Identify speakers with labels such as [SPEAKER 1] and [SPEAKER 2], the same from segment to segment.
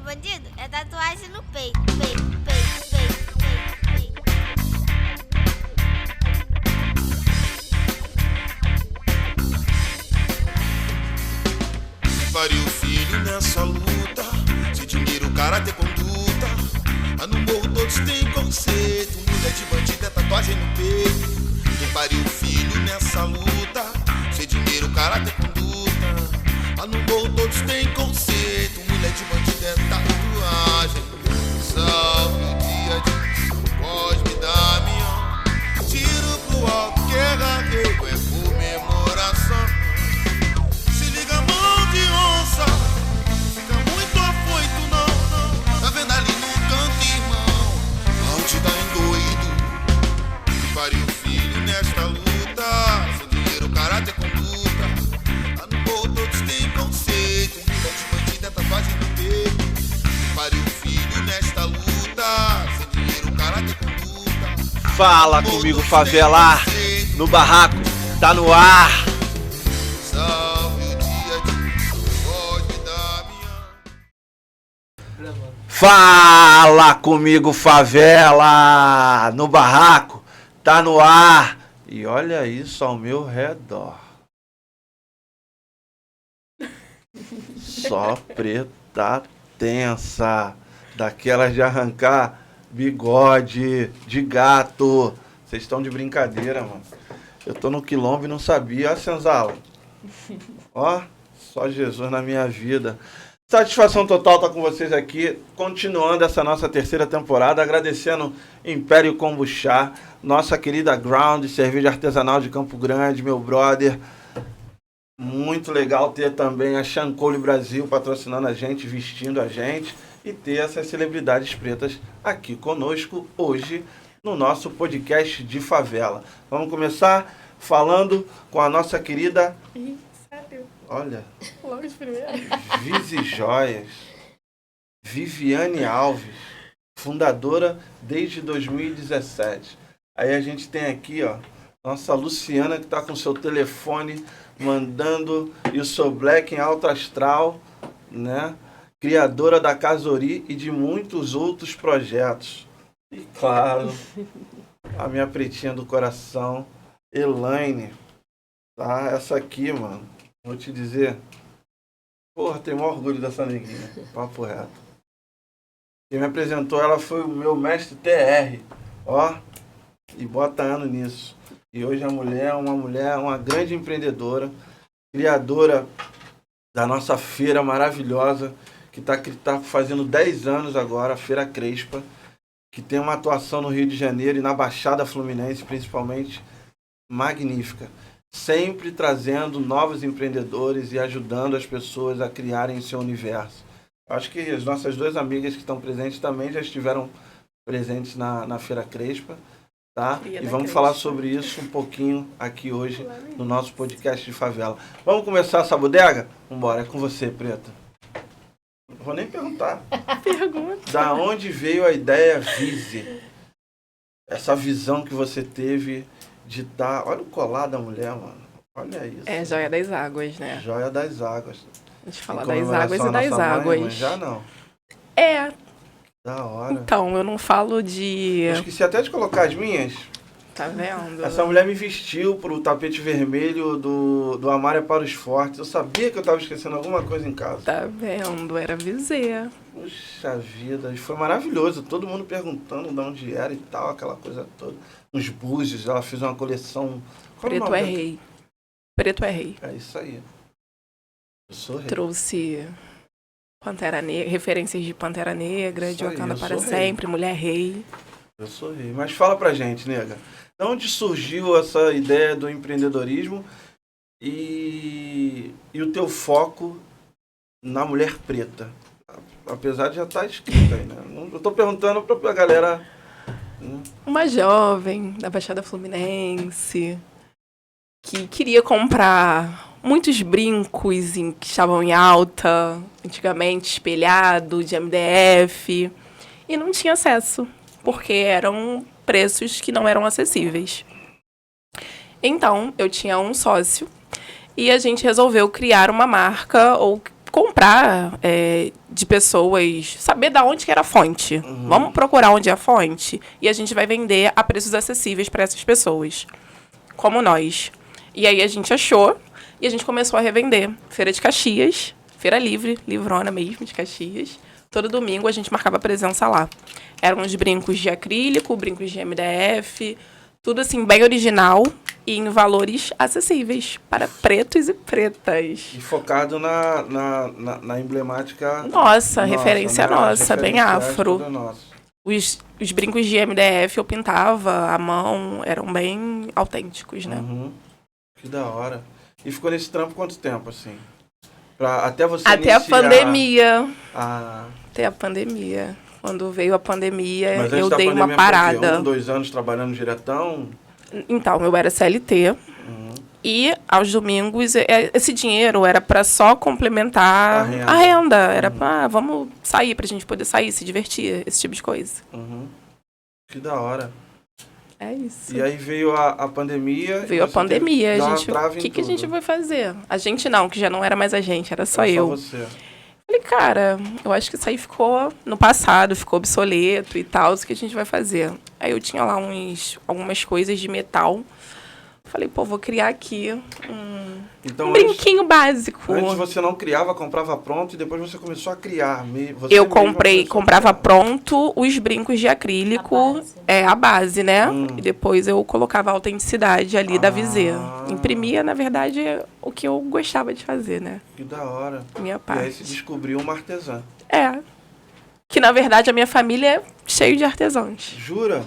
[SPEAKER 1] bandido é tatuagem no peito, peito, peito, peito, peito, peito.
[SPEAKER 2] Pariu filho nessa luta, se dinheiro, caráter, conduta. No morro todos têm conceito, mulher de bandido é tatuagem no peito. Quem pariu filho nessa luta, se dinheiro, caráter, conduta. No morro todos têm conceito, mulher de bandido é tatuagem. Salve o dia de Cosme Damião, tiro pro alto, guerra, rego, é comemoração. Se liga, mão de onça, fica muito afoito, não. Tá vendo ali no canto, irmão, onde tá endoído. Que pariu filho nesta luta, sem dinheiro, caráter, conduta. Lá no morro todos têm conceito, mulher de bandido é tatuagem no peito. Que pariu filho nesta luta, sem dinheiro, caráter, conduta.
[SPEAKER 3] Fala comigo, favela, no barraco, tá no ar.
[SPEAKER 2] Salve o dia de Cosme Damião.
[SPEAKER 3] Fala comigo, favela, no barraco, tá no ar. E olha isso ao meu redor. Só preta tensa, daquelas de arrancar bigode de gato. Vocês estão de brincadeira, mano. Eu tô no quilombo e não sabia. Ó, Senzala. Ó, só Jesus na minha vida. Satisfação total estar com vocês aqui, continuando essa nossa terceira temporada, agradecendo Império Kombuchá, nossa querida Ground, cerveja artesanal de Campo Grande, meu brother. Muito legal ter também a Chancole Brasil patrocinando a gente, vestindo a gente, e ter essas celebridades pretas aqui conosco hoje no nosso podcast de favela. Vamos começar falando com a nossa querida...
[SPEAKER 4] Sério?
[SPEAKER 3] Olha...
[SPEAKER 4] Logo de primeira.
[SPEAKER 3] Vise Joias, Viviane Alves, fundadora desde 2017. Aí a gente tem aqui, ó, nossa Luciana, que tá com seu telefone mandando e o seu Black em alto astral, né? Criadora da Casori e de muitos outros projetos. E claro, a minha pretinha do coração, Elaine, tá? Essa aqui, mano, vou te dizer... Porra, tenho o maior orgulho dessa neguinha, papo reto. Quem me apresentou ela foi o meu mestre TR, ó, e bota ano nisso. E hoje a mulher é uma grande empreendedora, criadora da nossa feira maravilhosa, que tá fazendo 10 anos agora, a Feira Crespa, que tem uma atuação no Rio de Janeiro e na Baixada Fluminense, principalmente, magnífica. Sempre trazendo novos empreendedores e ajudando as pessoas a criarem seu universo. Acho que as nossas duas amigas que estão presentes também já estiveram presentes na Feira Crespa, tá? E vamos falar sobre isso um pouquinho aqui hoje no nosso podcast de favela. Vamos começar essa bodega? Vambora, é com você, Preta. Não vou nem perguntar.
[SPEAKER 4] Pergunta.
[SPEAKER 3] Da onde veio a ideia Vise? Essa visão que você teve... de estar... Olha o colar da mulher, mano. Olha isso.
[SPEAKER 4] É Joia das Águas, né?
[SPEAKER 3] Joia das Águas.
[SPEAKER 4] A gente fala das águas e das águas.
[SPEAKER 3] Mãe, já não.
[SPEAKER 4] É.
[SPEAKER 3] Da hora.
[SPEAKER 4] Então, eu não falo de...
[SPEAKER 3] Eu esqueci até de colocar as minhas.
[SPEAKER 4] Tá vendo?
[SPEAKER 3] Essa mulher me vestiu pro tapete vermelho do Amar é para os Fortes. Eu sabia que eu tava esquecendo alguma coisa em casa.
[SPEAKER 4] Tá vendo? Era Viseu.
[SPEAKER 3] Puxa vida. E foi maravilhoso. Todo mundo perguntando de onde era e tal, aquela coisa toda. Nos búzios, ela fez uma coleção...
[SPEAKER 4] Preto é rei. Preto é rei.
[SPEAKER 3] É isso aí. Eu sou rei.
[SPEAKER 4] Trouxe Pantera Negra, referências de Pantera Negra,
[SPEAKER 3] Isso
[SPEAKER 4] de
[SPEAKER 3] aí,
[SPEAKER 4] Wakanda
[SPEAKER 3] eu
[SPEAKER 4] para
[SPEAKER 3] sou
[SPEAKER 4] Sempre, Mulher Rei.
[SPEAKER 3] Eu sou rei. Mas fala pra gente, nega. De onde surgiu essa ideia do empreendedorismo e o teu foco na mulher preta? Apesar de já estar escrito aí, né? Eu tô perguntando pra galera...
[SPEAKER 4] Uma jovem da Baixada Fluminense que queria comprar muitos brincos que estavam em alta, antigamente espelhado, de MDF, e não tinha acesso, porque eram preços que não eram acessíveis. Então, eu tinha um sócio e a gente resolveu criar uma marca ou comprar de pessoas, saber da onde que era a fonte. Vamos procurar onde é a fonte e a gente vai vender a preços acessíveis para essas pessoas, como nós. E aí a gente achou e a gente começou a revender. Feira de Caxias, feira livre, livrona mesmo de Caxias. Todo domingo a gente marcava presença lá. Eram uns brincos de acrílico, brincos de MDF, tudo assim bem original e em valores acessíveis para pretos e pretas.
[SPEAKER 3] E focado na emblemática
[SPEAKER 4] Nossa, referência
[SPEAKER 3] né?
[SPEAKER 4] nossa, bem
[SPEAKER 3] Referenciais,
[SPEAKER 4] afro.
[SPEAKER 3] tudo nosso.
[SPEAKER 4] Os brincos de MDF eu pintava à mão, eram bem autênticos, né?
[SPEAKER 3] Que da hora. E ficou nesse trampo quanto tempo, assim? Até você
[SPEAKER 4] Até a
[SPEAKER 3] iniciar...
[SPEAKER 4] pandemia.
[SPEAKER 3] Ah,
[SPEAKER 4] Até a pandemia. Quando veio a pandemia,
[SPEAKER 3] mas antes
[SPEAKER 4] eu
[SPEAKER 3] da
[SPEAKER 4] dei
[SPEAKER 3] pandemia,
[SPEAKER 4] uma parada.
[SPEAKER 3] 2 anos trabalhando diretão?
[SPEAKER 4] Então, eu era CLT. E, aos domingos, esse dinheiro era para só complementar a renda. Era para, vamos sair, para a gente poder sair, se divertir, esse tipo de coisa.
[SPEAKER 3] Que da hora.
[SPEAKER 4] É isso.
[SPEAKER 3] E aí veio a pandemia.
[SPEAKER 4] Veio a pandemia. A gente,
[SPEAKER 3] o
[SPEAKER 4] que a gente vai fazer? A gente não, que já não era mais a gente, era só eu.
[SPEAKER 3] Só você.
[SPEAKER 4] Falei, cara, eu acho que isso aí ficou no passado, ficou obsoleto e tal, o que a gente vai fazer? Aí eu tinha lá algumas coisas de metal. Falei, pô, vou criar aqui um brinquinho básico.
[SPEAKER 3] Antes você não criava, comprava pronto e depois você começou a criar.
[SPEAKER 4] Eu comprava pronto os brincos de acrílico, a base, né? E depois eu colocava a autenticidade ali da Visê. Imprimia, na verdade, o que eu gostava de fazer, né?
[SPEAKER 3] Que da hora.
[SPEAKER 4] Minha parte.
[SPEAKER 3] E aí se descobriu uma artesã.
[SPEAKER 4] Que, na verdade, a minha família é cheia de artesãos.
[SPEAKER 3] Jura?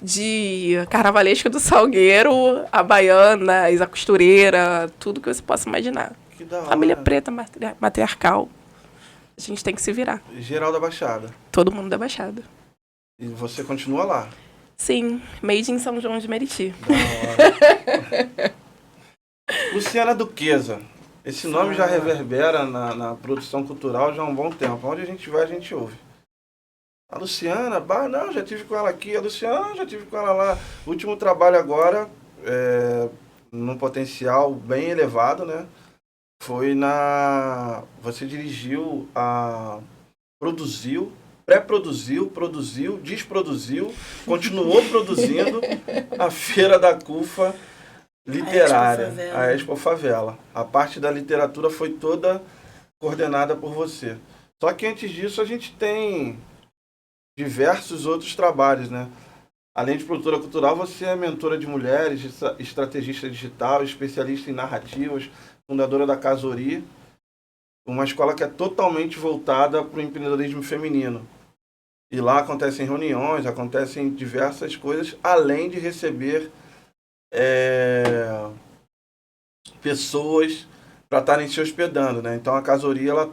[SPEAKER 4] De carnavalesca do Salgueiro, a baianas, a costureira, tudo que você possa imaginar.
[SPEAKER 3] Que da hora.
[SPEAKER 4] Família preta, matriarcal. A gente tem que se virar.
[SPEAKER 3] Geral da Baixada.
[SPEAKER 4] Todo mundo da Baixada.
[SPEAKER 3] E você continua lá?
[SPEAKER 4] Sim, made em São João de Meriti.
[SPEAKER 3] Da hora. Luciana Duquesa. Esse nome já reverbera na produção cultural já há um bom tempo. Onde a gente vai, a gente ouve. A Luciana, não, já tive com ela aqui. A Luciana, já tive com ela lá. O último trabalho agora, num potencial bem elevado, né? Foi você dirigiu produziu, pré-produziu, produziu, desproduziu, continuou produzindo a Feira da CUFA literária, a Expo Favela. A parte da literatura foi toda coordenada por você. Só que antes disso a gente tem diversos outros trabalhos, né? Além de produtora cultural, você é mentora de mulheres, estrategista digital, especialista em narrativas, fundadora da Casori, uma escola que é totalmente voltada para o empreendedorismo feminino. E lá acontecem reuniões, acontecem diversas coisas, além de receber pessoas para estarem se hospedando, né? Então a Casori ela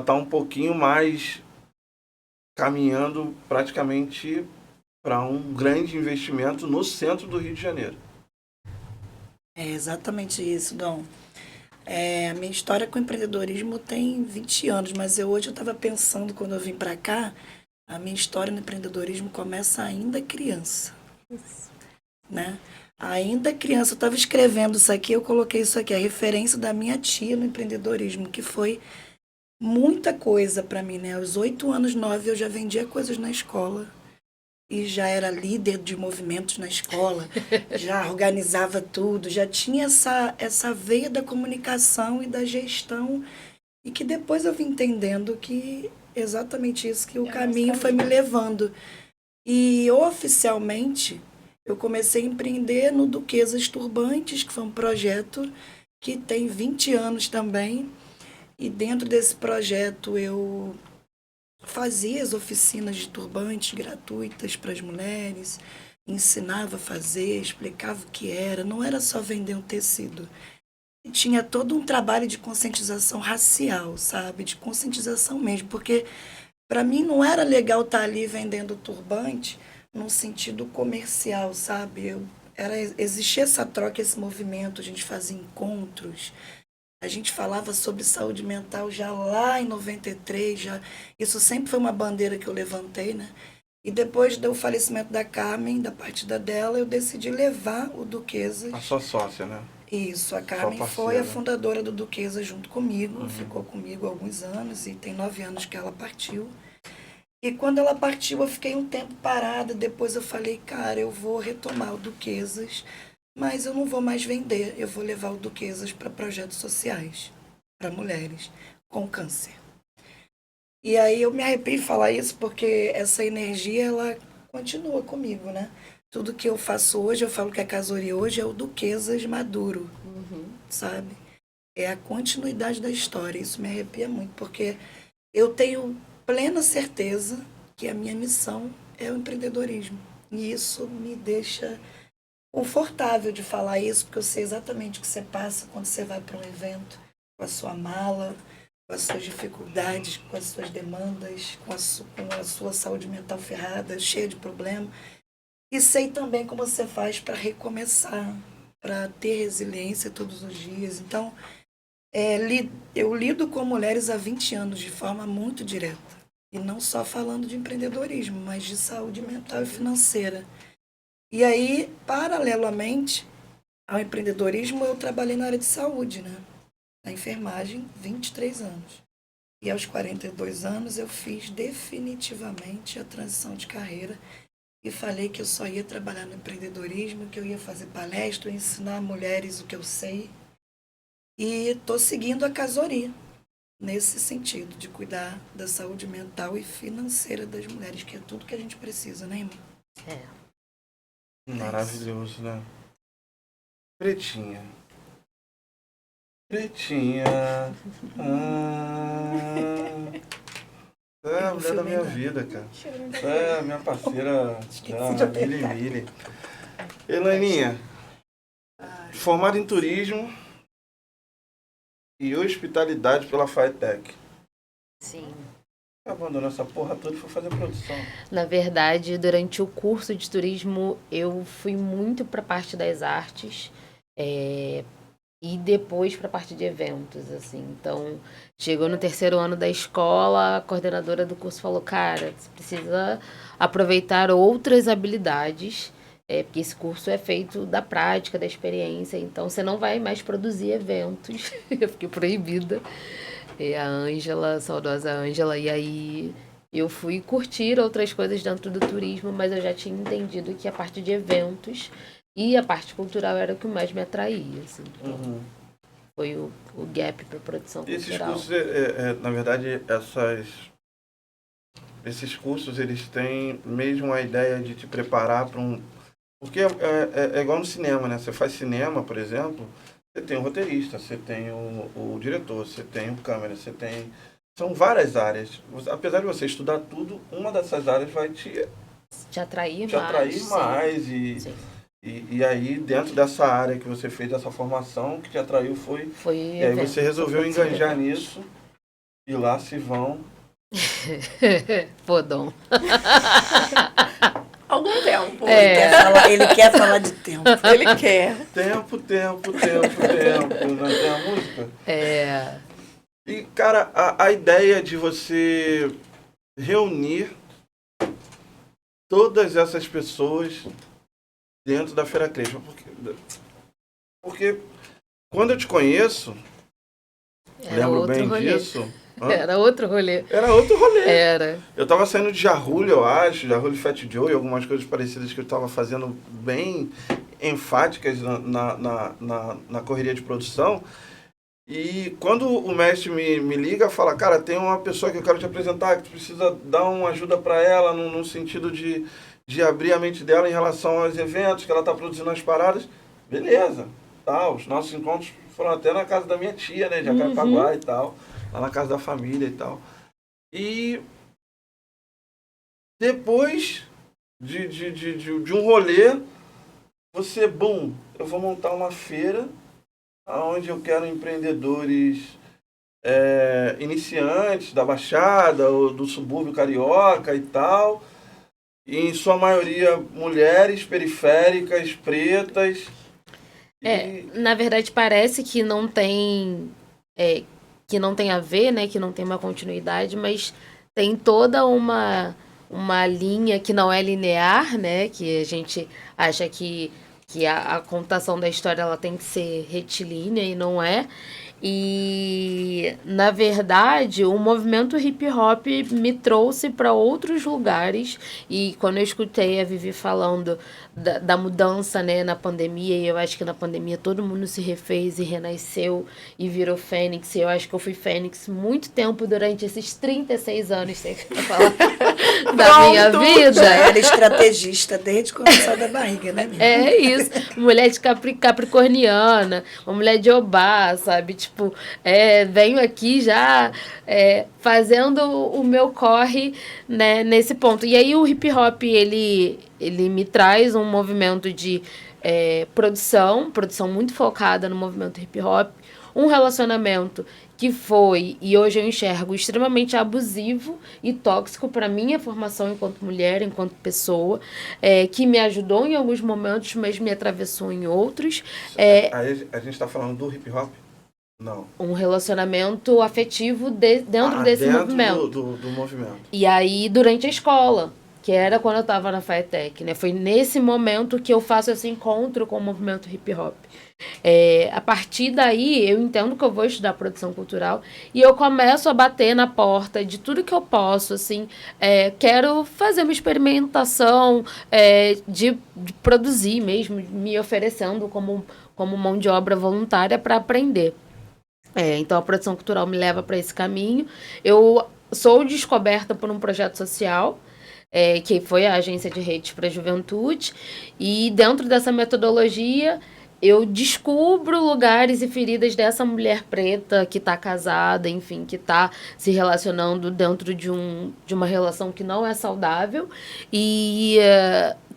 [SPEAKER 3] tá um pouquinho mais caminhando praticamente para um grande investimento no centro do Rio de Janeiro.
[SPEAKER 5] É exatamente isso, Dom. A minha história com empreendedorismo tem 20 anos, mas hoje eu estava pensando, quando eu vim para cá, a minha história no empreendedorismo começa ainda criança. Né? Ainda criança, eu estava escrevendo isso aqui, eu coloquei isso aqui, a referência da minha tia no empreendedorismo, que foi muita coisa para mim, né? Aos 8 anos, 9, eu já vendia coisas na escola e já era líder de movimentos na escola, já organizava tudo, já tinha essa veia da comunicação e da gestão, e que depois eu vim entendendo que exatamente isso que o caminho foi me levando. E oficialmente eu comecei a empreender no Duquesas Turbantes, que foi um projeto que tem 20 anos também. E dentro desse projeto eu fazia as oficinas de turbantes gratuitas para as mulheres, ensinava a fazer, explicava o que era, não era só vender um tecido. E tinha todo um trabalho de conscientização racial, sabe? De conscientização mesmo, porque para mim não era legal estar ali vendendo turbante num sentido comercial, sabe? Existia essa troca, esse movimento, a gente fazia encontros. A gente falava sobre saúde mental já lá em 93, isso sempre foi uma bandeira que eu levantei, né? E depois do falecimento da Carmen, da partida dela, eu decidi levar o Duquesas.
[SPEAKER 3] A sua sócia, né?
[SPEAKER 5] Isso, a Carmen
[SPEAKER 3] Sua
[SPEAKER 5] foi a
[SPEAKER 3] parceira.
[SPEAKER 5] fundadora do Duquesa junto comigo, ficou comigo há alguns anos e tem 9 anos que ela partiu. E quando ela partiu, eu fiquei um tempo parada, depois eu falei, cara, eu vou retomar o Duquesas, mas eu não vou mais vender, eu vou levar o Duquesas para projetos sociais, para mulheres com câncer. E aí eu me arrepio de falar isso porque essa energia, ela continua comigo, né? Tudo que eu faço hoje, eu falo que a Casori hoje é o Duquesas maduro, sabe? É a continuidade da história. Isso me arrepia muito, porque eu tenho plena certeza que a minha missão é o empreendedorismo. E isso me deixa confortável de falar isso, porque eu sei exatamente o que você passa quando você vai para um evento, com a sua mala, com as suas dificuldades, com as suas demandas, com a sua saúde mental ferrada, cheia de problema. E sei também como você faz para recomeçar, para ter resiliência todos os dias. Então, eu lido com mulheres há 20 anos de forma muito direta. E não só falando de empreendedorismo, mas de saúde mental e financeira. E aí, paralelamente ao empreendedorismo, eu trabalhei na área de saúde, né? Na enfermagem, 23 anos. E aos 42 anos, eu fiz definitivamente a transição de carreira e falei que eu só ia trabalhar no empreendedorismo, que eu ia fazer palestra, ensinar mulheres o que eu sei. E estou seguindo a Casori nesse sentido, de cuidar da saúde mental e financeira das mulheres, que é tudo que a gente precisa, né, irmão?
[SPEAKER 3] Maravilhoso, né? Pretinha. Pretinha. É a mulher da minha vida, cara. É a minha parceira, Mili. Elaininha, formada em turismo e hospitalidade pela FATEC.
[SPEAKER 6] Sim.
[SPEAKER 3] Abandonou essa porra toda e foi fazer produção.
[SPEAKER 6] Na verdade, durante o curso de turismo, eu fui muito para a parte das artes e depois para a parte de eventos, assim. Então, chegou no 3º ano da escola, a coordenadora do curso falou, cara, você precisa aproveitar outras habilidades, porque esse curso é feito da prática, da experiência, então você não vai mais produzir eventos. Eu fiquei proibida. A Ângela, a saudosa Ângela, e aí eu fui curtir outras coisas dentro do turismo, mas eu já tinha entendido que a parte de eventos e a parte cultural era o que mais me atraía, assim. Então, foi o gap para produção cultural.
[SPEAKER 3] Esses cursos, na verdade, esses cursos, eles têm mesmo a ideia de te preparar para um... Porque é igual no cinema, né? Você faz cinema, por exemplo, você tem o roteirista, você tem o diretor, você tem o câmera, você tem... São várias áreas. Apesar de você estudar tudo, uma dessas áreas vai te
[SPEAKER 6] atrair
[SPEAKER 3] mais.
[SPEAKER 6] Sim.
[SPEAKER 3] E aí, dentro dessa área que você fez, dessa formação, o que te atraiu foi e aí você resolveu enganjar nisso e lá se vão...
[SPEAKER 6] Podom.
[SPEAKER 4] Algum tempo.
[SPEAKER 5] Ele quer falar de tempo.
[SPEAKER 4] Ele quer.
[SPEAKER 3] Tempo, não tem a música? E, cara, a ideia de você reunir todas essas pessoas dentro da Feira Crespa. Porque quando eu te conheço, lembro bem disso...
[SPEAKER 6] Era outro rolê.
[SPEAKER 3] Eu tava saindo de Jarrulho, eu acho, Jarrulho Fat Joe e algumas coisas parecidas que eu tava fazendo bem enfáticas na correria de produção. E quando o mestre me liga, fala, cara, tem uma pessoa que eu quero te apresentar, que tu precisa dar uma ajuda para ela no sentido de abrir a mente dela em relação aos eventos, que ela tá produzindo as paradas. Beleza. Tá, os nossos encontros foram até na casa da minha tia, né, de Jacarepaguá e tal. Lá na casa da família e tal. E depois de um rolê, você, eu vou montar uma feira onde eu quero empreendedores iniciantes da Baixada ou do subúrbio carioca e tal. E em sua maioria mulheres periféricas, pretas.
[SPEAKER 6] Na verdade parece que não tem... que não tem a ver, né, que não tem uma continuidade, mas tem toda uma linha que não é linear, né, que a gente acha que que a contação da história ela tem que ser retilínea e não é. E, na verdade, o movimento hip hop me trouxe para outros lugares. E quando eu escutei a Vivi falando da mudança, né, na pandemia, e eu acho que na pandemia todo mundo se refez e renasceu e virou fênix. E eu acho que eu fui fênix muito tempo durante esses 36 anos, sei que eu falar, da minha vida.
[SPEAKER 5] Já era estrategista desde começar da barriga, né, menina?
[SPEAKER 6] É isso. Mulher de capricorniana, uma mulher de Obá, sabe? Tipo, venho aqui já fazendo o meu corre, né, nesse ponto. E aí o hip hop, ele me traz um movimento de produção muito focada no movimento hip hop, um relacionamento que foi, e hoje eu enxergo, extremamente abusivo e tóxico para minha formação enquanto mulher, enquanto pessoa, que me ajudou em alguns momentos, mas me atravessou em outros.
[SPEAKER 3] Aí a gente está falando do hip hop? Não.
[SPEAKER 6] Um relacionamento afetivo dentro desse movimento.
[SPEAKER 3] Do movimento.
[SPEAKER 6] E aí, durante a escola, que era quando eu estava na FATEC, né? Foi nesse momento que eu faço esse encontro com o movimento hip hop. A partir daí, eu entendo que eu vou estudar produção cultural e eu começo a bater na porta de tudo que eu posso, assim, quero fazer uma experimentação de produzir mesmo, me oferecendo como mão de obra voluntária para aprender. Então, a produção cultural me leva para esse caminho. Eu sou descoberta por um projeto social, que foi a Agência de Redes para a Juventude, e dentro dessa metodologia eu descubro lugares e feridas dessa mulher preta que está casada, enfim, que está se relacionando dentro de uma relação que não é saudável, e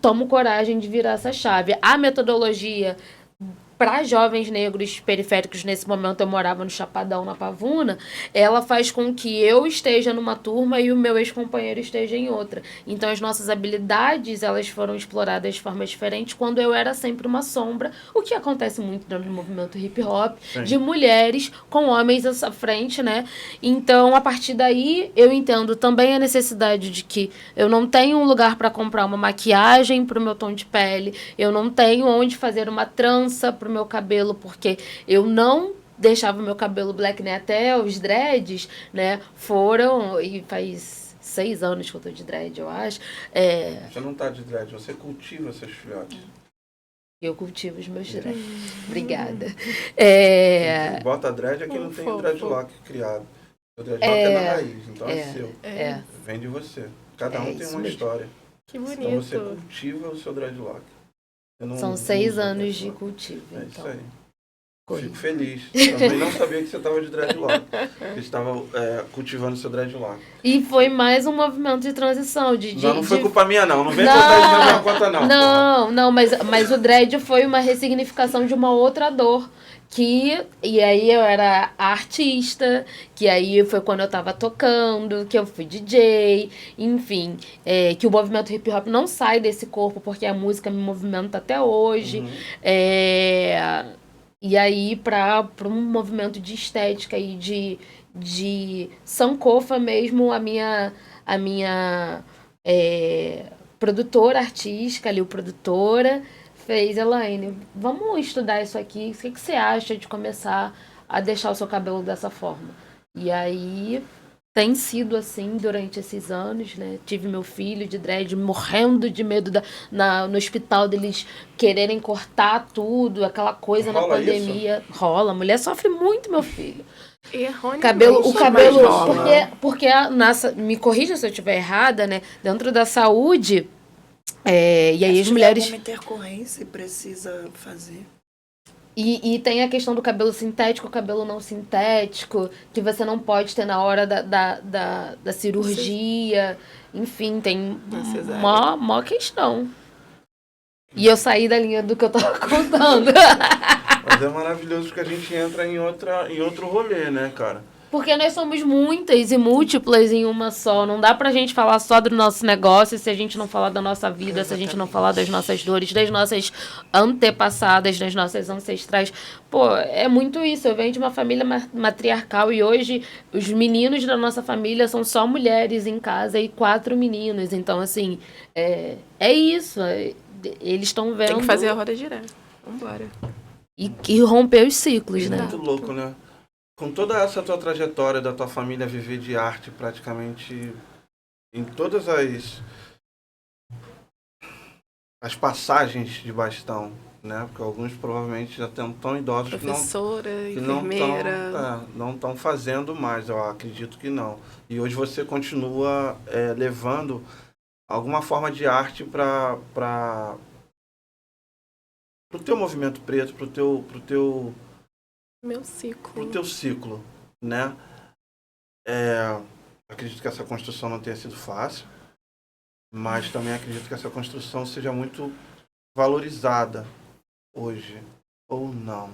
[SPEAKER 6] tomo coragem de virar essa chave. A metodologia para jovens negros periféricos, nesse momento eu morava no Chapadão, na Pavuna, ela faz com que eu esteja numa turma e o meu ex-companheiro esteja em outra. Então, as nossas habilidades, elas foram exploradas de forma diferente quando eu era sempre uma sombra, o que acontece muito dentro do movimento hip-hop, de mulheres com homens à sua frente, né? Então, a partir daí, eu entendo também a necessidade de que eu não tenho um lugar para comprar uma maquiagem para o meu tom de pele, eu não tenho onde fazer uma trança para meu cabelo, porque eu não deixava meu cabelo black, né? Até os dreads, né? Foram, e faz 6 anos que eu tô de dread, eu acho.
[SPEAKER 3] Você não tá de dread, você cultiva seus filhotes.
[SPEAKER 6] Eu cultivo os meus dreads. Obrigada.
[SPEAKER 3] Bota dread é que não tem o dreadlock criado. O dreadlock é na raiz, então é seu. Vem de você. Cada um tem uma
[SPEAKER 6] mesmo.
[SPEAKER 3] História.
[SPEAKER 4] Que bonito.
[SPEAKER 3] Então você cultiva o seu dreadlock.
[SPEAKER 6] São 6 anos de cultivo.
[SPEAKER 3] É
[SPEAKER 6] então.
[SPEAKER 3] isso aí. Fico feliz. Também não sabia que você estava de dreadlock. Você estava cultivando seu dreadlock.
[SPEAKER 6] E foi mais um movimento de transição.
[SPEAKER 3] Não foi culpa minha, não. Não vem botar isso na minha conta, não.
[SPEAKER 6] Não, mas o dread foi uma ressignificação de uma outra dor. E aí eu era artista, que aí foi quando eu tava tocando, que eu fui DJ, enfim, que o movimento hip hop não sai desse corpo, porque a música me movimenta até hoje. E aí, para um movimento de estética e de sankofa mesmo, a minha produtora artística, ali, o produtora, fez, Elaine, vamos estudar isso aqui, o que você acha de começar a deixar o seu cabelo dessa forma? E aí, tem sido assim durante esses anos, né? Tive meu filho de dread morrendo de medo no hospital deles quererem cortar tudo, aquela coisa na pandemia. Isso? Rola, a mulher sofre muito, meu filho. O cabelo, porque me corrija se eu estiver errada, né? Dentro da saúde, e aí as mulheres...
[SPEAKER 5] Se tiver alguma intercorrência, precisa fazer.
[SPEAKER 6] E tem a questão do cabelo sintético, cabelo não sintético, que você não pode ter na hora da cirurgia. Enfim, tem mó questão. E eu saí da linha do que eu tava contando.
[SPEAKER 3] Mas é maravilhoso porque a gente entra em outro rolê, né, cara?
[SPEAKER 6] Porque nós somos muitas e múltiplas em uma só. Não dá pra gente falar só do nosso negócio se a gente não falar da nossa vida, se a gente não falar das nossas dores, das nossas antepassadas, das nossas ancestrais. Pô, é muito isso. Eu venho de uma família matriarcal e hoje os meninos da nossa família são só mulheres em casa e 4 meninos. Então, assim, é isso. eles estão vendo...
[SPEAKER 4] Tem que fazer a roda girar. Vambora.
[SPEAKER 6] E romper os ciclos, né?
[SPEAKER 3] Muito louco, né? Com toda essa tua trajetória da tua família viver de arte praticamente em todas as passagens de bastão, né? Porque alguns provavelmente já estão tão idosos
[SPEAKER 4] Professora,
[SPEAKER 3] que
[SPEAKER 4] enfermeira.
[SPEAKER 3] não estão fazendo mais, eu acredito que não. E hoje você continua levando alguma forma de arte para o teu movimento preto, pro teu
[SPEAKER 4] Meu ciclo.
[SPEAKER 3] ciclo, né? Acredito que essa construção não tenha sido fácil, mas também acredito que essa construção seja muito valorizada hoje, ou não.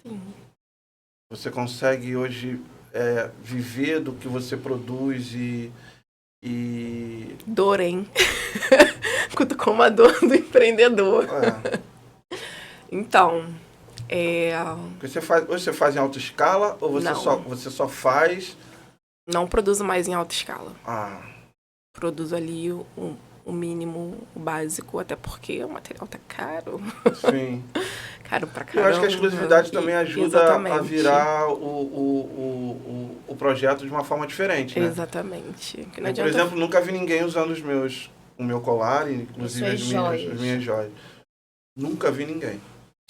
[SPEAKER 4] Sim.
[SPEAKER 3] Você consegue hoje viver do que você produz e
[SPEAKER 4] Dor, hein? Cutucou uma dor do empreendedor. Então,
[SPEAKER 3] Porque hoje você faz em alta escala ou você só faz...
[SPEAKER 4] não produzo mais em alta escala.
[SPEAKER 3] Ah,
[SPEAKER 4] Produzo ali o mínimo, o básico, até porque o material tá caro.
[SPEAKER 3] sim.
[SPEAKER 4] Caro pra caramba.
[SPEAKER 3] Eu acho que a exclusividade também ajuda
[SPEAKER 4] Exatamente.
[SPEAKER 3] a virar o projeto de uma forma diferente, né?
[SPEAKER 4] Exatamente. Que não
[SPEAKER 3] Eu, por
[SPEAKER 4] adianta...
[SPEAKER 3] exemplo, nunca vi ninguém usando o meu colar, inclusive as minhas joias. Nunca vi ninguém.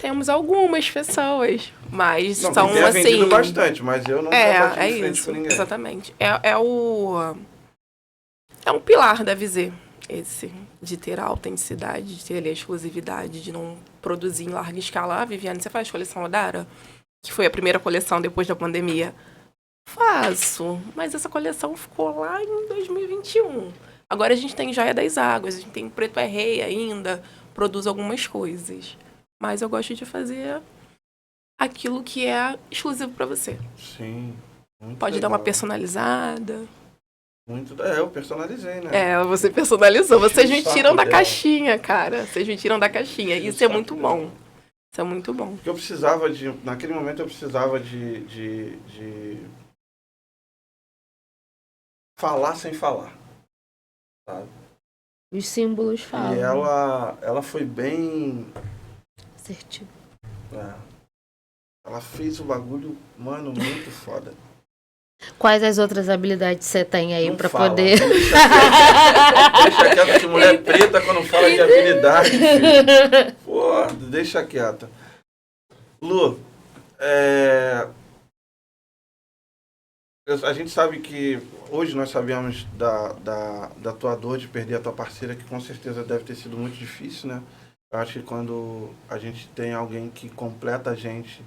[SPEAKER 4] Temos algumas pessoas, mas
[SPEAKER 3] Não,
[SPEAKER 4] são
[SPEAKER 3] tem
[SPEAKER 4] assim...
[SPEAKER 3] vendido bastante, mas eu não bati de frente
[SPEAKER 4] isso,
[SPEAKER 3] com ninguém.
[SPEAKER 4] exatamente. É um pilar da Visé, esse, de ter a autenticidade, de ter ali a exclusividade, de não produzir em larga escala. Ah, Viviane, você faz coleção Odara? Que foi a primeira coleção depois da pandemia. Faço, mas essa coleção ficou lá em 2021. Agora a gente tem Joia das Águas, a gente tem Preto é Rei ainda, produz algumas coisas. Mas eu gosto de fazer aquilo que é exclusivo para você.
[SPEAKER 3] Sim.
[SPEAKER 4] Pode dar uma personalizada.
[SPEAKER 3] Eu personalizei, né?
[SPEAKER 4] Você personalizou. Vocês me
[SPEAKER 3] Saco
[SPEAKER 4] tiram da
[SPEAKER 3] dela.
[SPEAKER 4] caixinha, cara. Vocês me tiram da caixinha. Isso é muito bom. Isso é muito bom.
[SPEAKER 3] Porque naquele momento eu precisava de falar sem falar, sabe?
[SPEAKER 6] Os símbolos falam.
[SPEAKER 3] E ela foi bem...
[SPEAKER 6] Assertivo.
[SPEAKER 3] Ela fez o bagulho, mano, muito foda.
[SPEAKER 6] Quais as outras habilidades você tem aí
[SPEAKER 3] Não
[SPEAKER 6] pra
[SPEAKER 3] fala,
[SPEAKER 6] poder...
[SPEAKER 3] Deixa quieto que mulher preta quando fala de habilidade, filho. Pô, deixa quieta. Lu, a gente sabe que hoje nós sabemos da tua dor de perder a tua parceira, que com certeza deve ter sido muito difícil, né? Eu acho que quando a gente tem alguém que completa a gente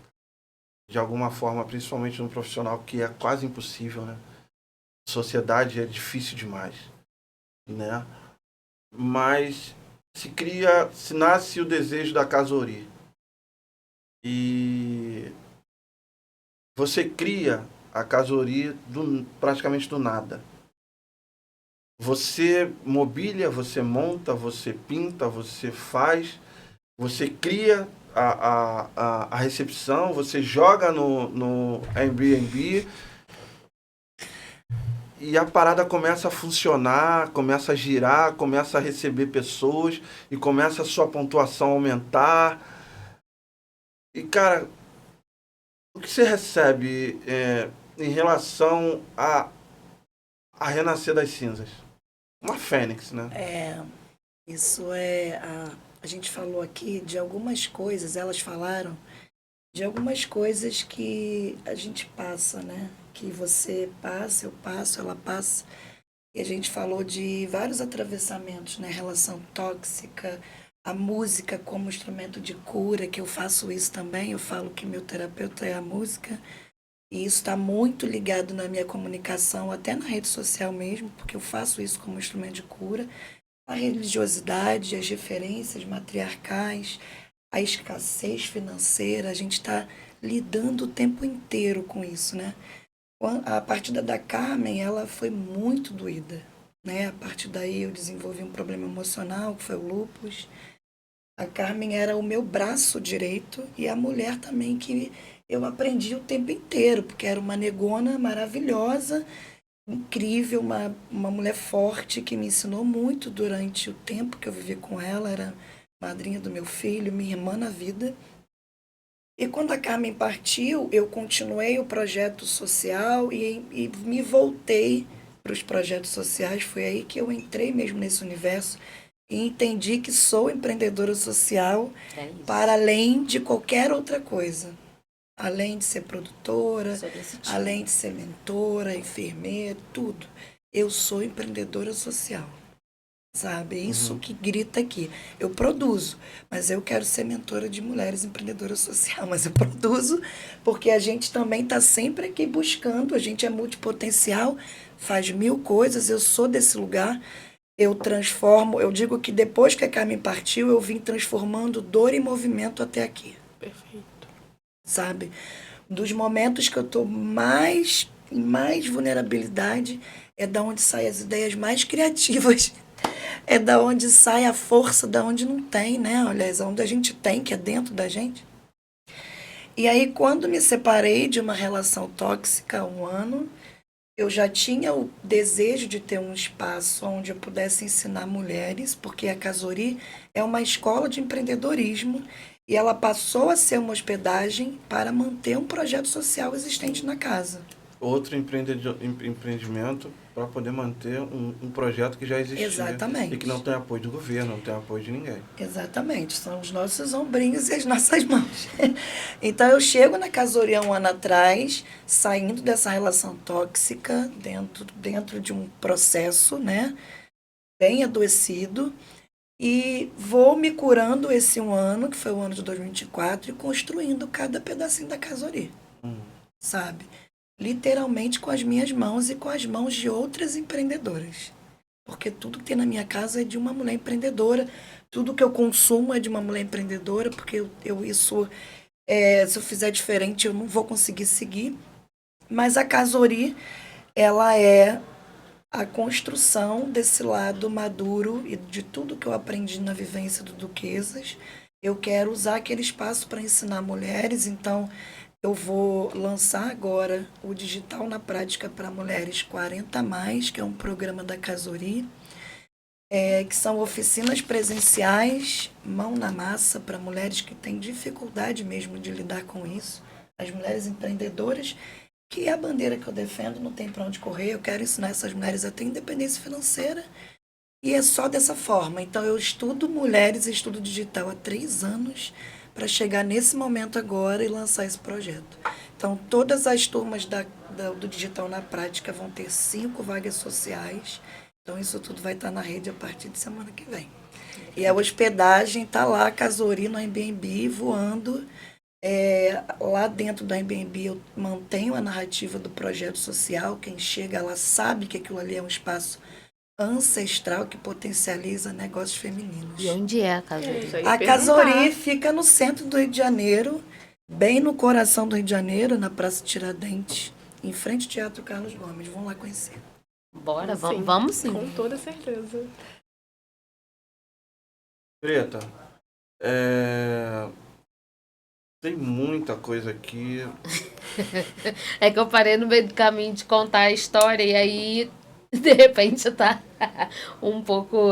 [SPEAKER 3] de alguma forma, principalmente no profissional, que é quase impossível, né? Sociedade é difícil demais, né? Mas se nasce o desejo da Casori e você cria a Casori praticamente do nada. Você mobília, você monta, você pinta, você faz, você cria a recepção, você joga no Airbnb e a parada começa a funcionar, começa a girar, começa a receber pessoas e começa a sua pontuação a aumentar. E, cara, o que você recebe em relação a renascer das cinzas? Uma fênix, né?
[SPEAKER 5] Isso é... A gente falou aqui de algumas coisas, elas falaram de algumas coisas que a gente passa, né? Que você passa, eu passo, ela passa. E a gente falou de vários atravessamentos, né? Relação tóxica, a música como instrumento de cura, que eu faço isso também. Eu falo que meu terapeuta é a música. E isso está muito ligado na minha comunicação, até na rede social mesmo, porque eu faço isso como instrumento de cura. A religiosidade, as referências matriarcais, a escassez financeira, a gente está lidando o tempo inteiro com isso, né? A partida da Carmen, ela foi muito doída, né? A partir daí eu desenvolvi um problema emocional, que foi o lúpus. A Carmen era o meu braço direito e a mulher também que eu aprendi o tempo inteiro, porque era uma negona maravilhosa incrível, uma mulher forte que me ensinou muito durante o tempo que eu vivi com ela, era madrinha do meu filho, minha irmã na vida. E quando a Carmen partiu, eu continuei o projeto social e me voltei para os projetos sociais. Foi aí que eu entrei mesmo nesse universo e entendi que sou empreendedora social
[SPEAKER 6] É isso.
[SPEAKER 5] para além de qualquer outra coisa. Além de ser produtora,
[SPEAKER 6] Sou desse tipo.
[SPEAKER 5] além de ser mentora, enfermeira, tudo. Eu sou empreendedora social, sabe? É isso que grita aqui. Eu produzo, mas eu quero ser mentora de mulheres empreendedoras social. Mas eu produzo porque a gente também está sempre aqui buscando, a gente é multipotencial, faz 1000 coisas, eu sou desse lugar. Eu transformo, eu digo que depois que a Carmen partiu, eu vim transformando dor em movimento até aqui.
[SPEAKER 4] Perfeito.
[SPEAKER 5] Sabe? Dos momentos que eu tô mais em mais vulnerabilidade é da onde saem as ideias mais criativas. É da onde sai a força, da onde não tem, né? Aliás, onde a gente tem, que é dentro da gente. E aí, quando me separei de uma relação tóxica há 1 ano, eu já tinha o desejo de ter um espaço onde eu pudesse ensinar mulheres, porque a Casori é uma escola de empreendedorismo e ela passou a ser uma hospedagem para manter um projeto social existente na casa.
[SPEAKER 3] Outro empreendimento para poder manter um projeto que já existia.
[SPEAKER 5] Exatamente.
[SPEAKER 3] E que não tem apoio do governo, não tem apoio de ninguém.
[SPEAKER 5] Exatamente, são os nossos ombrinhos e as nossas mãos. Então eu chego na Casori há 1 ano atrás, saindo dessa relação tóxica, dentro de um processo, né, bem adoecido, e vou me curando esse 1 ano, que foi o ano de 2024, e construindo cada pedacinho da Casori, sabe? Literalmente com as minhas mãos e com as mãos de outras empreendedoras. Porque tudo que tem na minha casa é de uma mulher empreendedora, tudo que eu consumo é de uma mulher empreendedora, porque se eu fizer diferente, eu não vou conseguir seguir. Mas a Casori, ela é a construção desse lado maduro e de tudo que eu aprendi na vivência do Duquesas. Eu quero usar aquele espaço para ensinar mulheres, então eu vou lançar agora o Digital na Prática para Mulheres 40+, que é um programa da Casori, que são oficinas presenciais, mão na massa, para mulheres que têm dificuldade mesmo de lidar com isso. As mulheres empreendedoras, que é a bandeira que eu defendo, não tem para onde correr. Eu quero ensinar essas mulheres a ter independência financeira. E é só dessa forma. Então, eu estudo mulheres e estudo digital há 3 anos para chegar nesse momento agora e lançar esse projeto. Então, todas as turmas do Digital na Prática vão ter 5 vagas sociais. Então, isso tudo vai estar na rede a partir de semana que vem. E a hospedagem está lá, Casori, no Airbnb, voando. Lá dentro do Airbnb eu mantenho a narrativa do projeto social. Quem chega lá sabe que aquilo ali é um espaço ancestral que potencializa negócios femininos.
[SPEAKER 6] E onde é a Casori?
[SPEAKER 4] Isso aí,
[SPEAKER 5] A
[SPEAKER 4] perguntar.
[SPEAKER 5] Casori fica no centro do Rio de Janeiro, bem no coração do Rio de Janeiro, na Praça Tiradentes, em frente ao Teatro Carlos Gomes. Vão lá conhecer.
[SPEAKER 6] Bora,
[SPEAKER 4] Sim,
[SPEAKER 6] vamos sim.
[SPEAKER 4] Com toda certeza.
[SPEAKER 3] Preta, tem muita coisa aqui.
[SPEAKER 6] É que eu parei no meio do caminho de contar a história e aí, de repente, tá um pouco...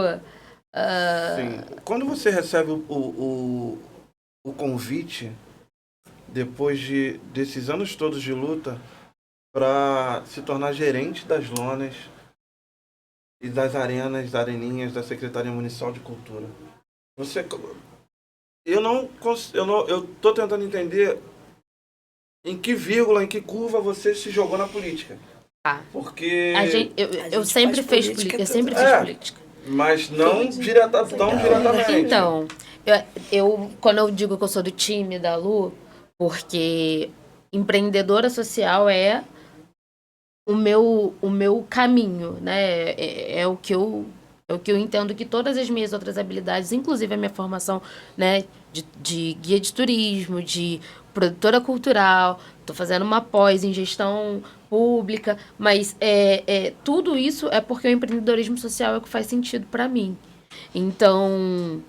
[SPEAKER 3] Sim. Quando você recebe o convite, depois desses anos todos de luta, para se tornar gerente das lonas e das areninhas da Secretaria Municipal de Cultura, eu tô tentando entender em que vírgula, em que curva você se jogou na política.
[SPEAKER 6] Ah.
[SPEAKER 3] Porque...
[SPEAKER 6] Eu sempre
[SPEAKER 5] faz
[SPEAKER 6] fiz
[SPEAKER 5] política
[SPEAKER 6] política, eu sempre
[SPEAKER 5] toda
[SPEAKER 6] fiz
[SPEAKER 3] hora.
[SPEAKER 6] política.
[SPEAKER 3] Mas não tão diretamente.
[SPEAKER 6] Então, quando eu digo que eu sou do time da Lu, porque empreendedora social é o meu caminho, né? É o que eu entendo que todas as minhas outras habilidades, inclusive a minha formação, né, de guia de turismo, de produtora cultural, estou fazendo uma pós em gestão pública, mas tudo isso é porque o empreendedorismo social é o que faz sentido para mim. Então,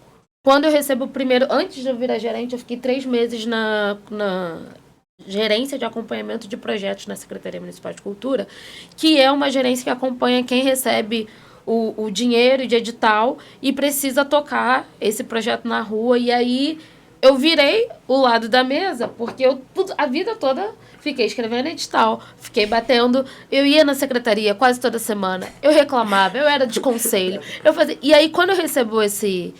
[SPEAKER 6] quando eu recebo o primeiro... Antes de eu virar gerente, eu fiquei 3 meses gerência de acompanhamento de projetos na Secretaria Municipal de Cultura, que é uma gerência que acompanha quem recebe o dinheiro de edital e precisa tocar esse projeto na rua. E aí eu virei o lado da mesa, porque a vida toda fiquei escrevendo edital, fiquei batendo, eu ia na secretaria quase toda semana, eu reclamava, eu era de conselho, eu fazia. E aí quando eu recebo esse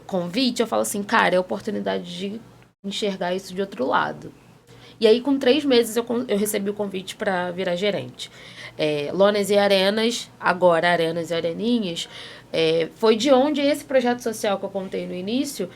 [SPEAKER 6] convite, eu falo assim, cara, é a oportunidade de enxergar isso de outro lado. E aí, com 3 meses, eu recebi o convite para virar gerente. Lonas e Arenas, agora Arenas e Areninhas, foi de onde esse projeto social que eu contei no início,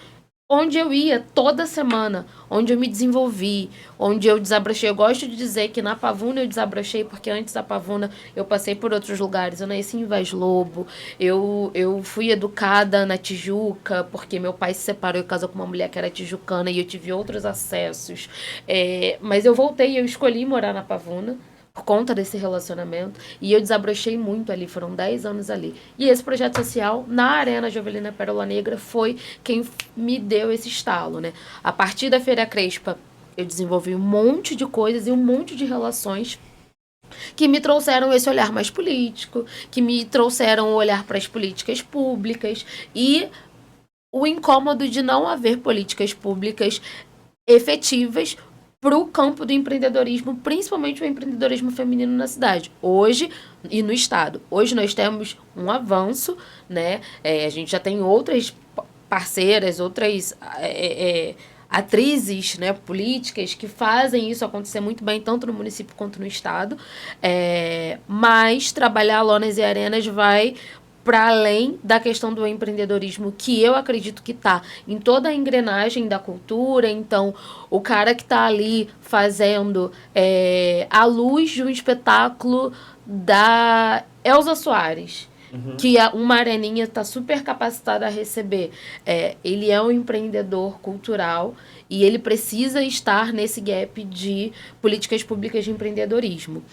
[SPEAKER 6] onde eu ia toda semana, onde eu me desenvolvi, onde eu desabrochei. Eu gosto de dizer que na Pavuna eu desabrochei, porque antes da Pavuna eu passei por outros lugares. Eu nasci em Vaz Lobo, eu fui educada na Tijuca, porque meu pai se separou e casou com uma mulher que era tijucana e eu tive outros acessos. Mas eu voltei, eu escolhi morar na Pavuna, por conta desse relacionamento, e eu desabrochei muito ali, foram 10 anos ali. E esse projeto social, na Arena Jovelina Pérola Negra, foi quem me deu esse estalo, né? A partir da Feira Crespa, eu desenvolvi um monte de coisas e um monte de relações que me trouxeram esse olhar mais político, que me trouxeram o olhar para as políticas públicas e o incômodo de não haver políticas públicas efetivas para o campo do empreendedorismo, principalmente o empreendedorismo feminino na cidade. Hoje, e no estado, hoje nós temos um avanço, né? A gente já tem outras parceiras, outras atrizes, né, políticas que fazem isso acontecer muito bem, tanto no município quanto no estado. Mas trabalhar Lonas e Arenas vai para além da questão do empreendedorismo, que eu acredito que está em toda a engrenagem da cultura. Então, o cara que está ali fazendo a luz de um espetáculo da Elza Soares, que uma areninha está super capacitada a receber. Ele é um empreendedor cultural e ele precisa estar nesse gap de políticas públicas de empreendedorismo.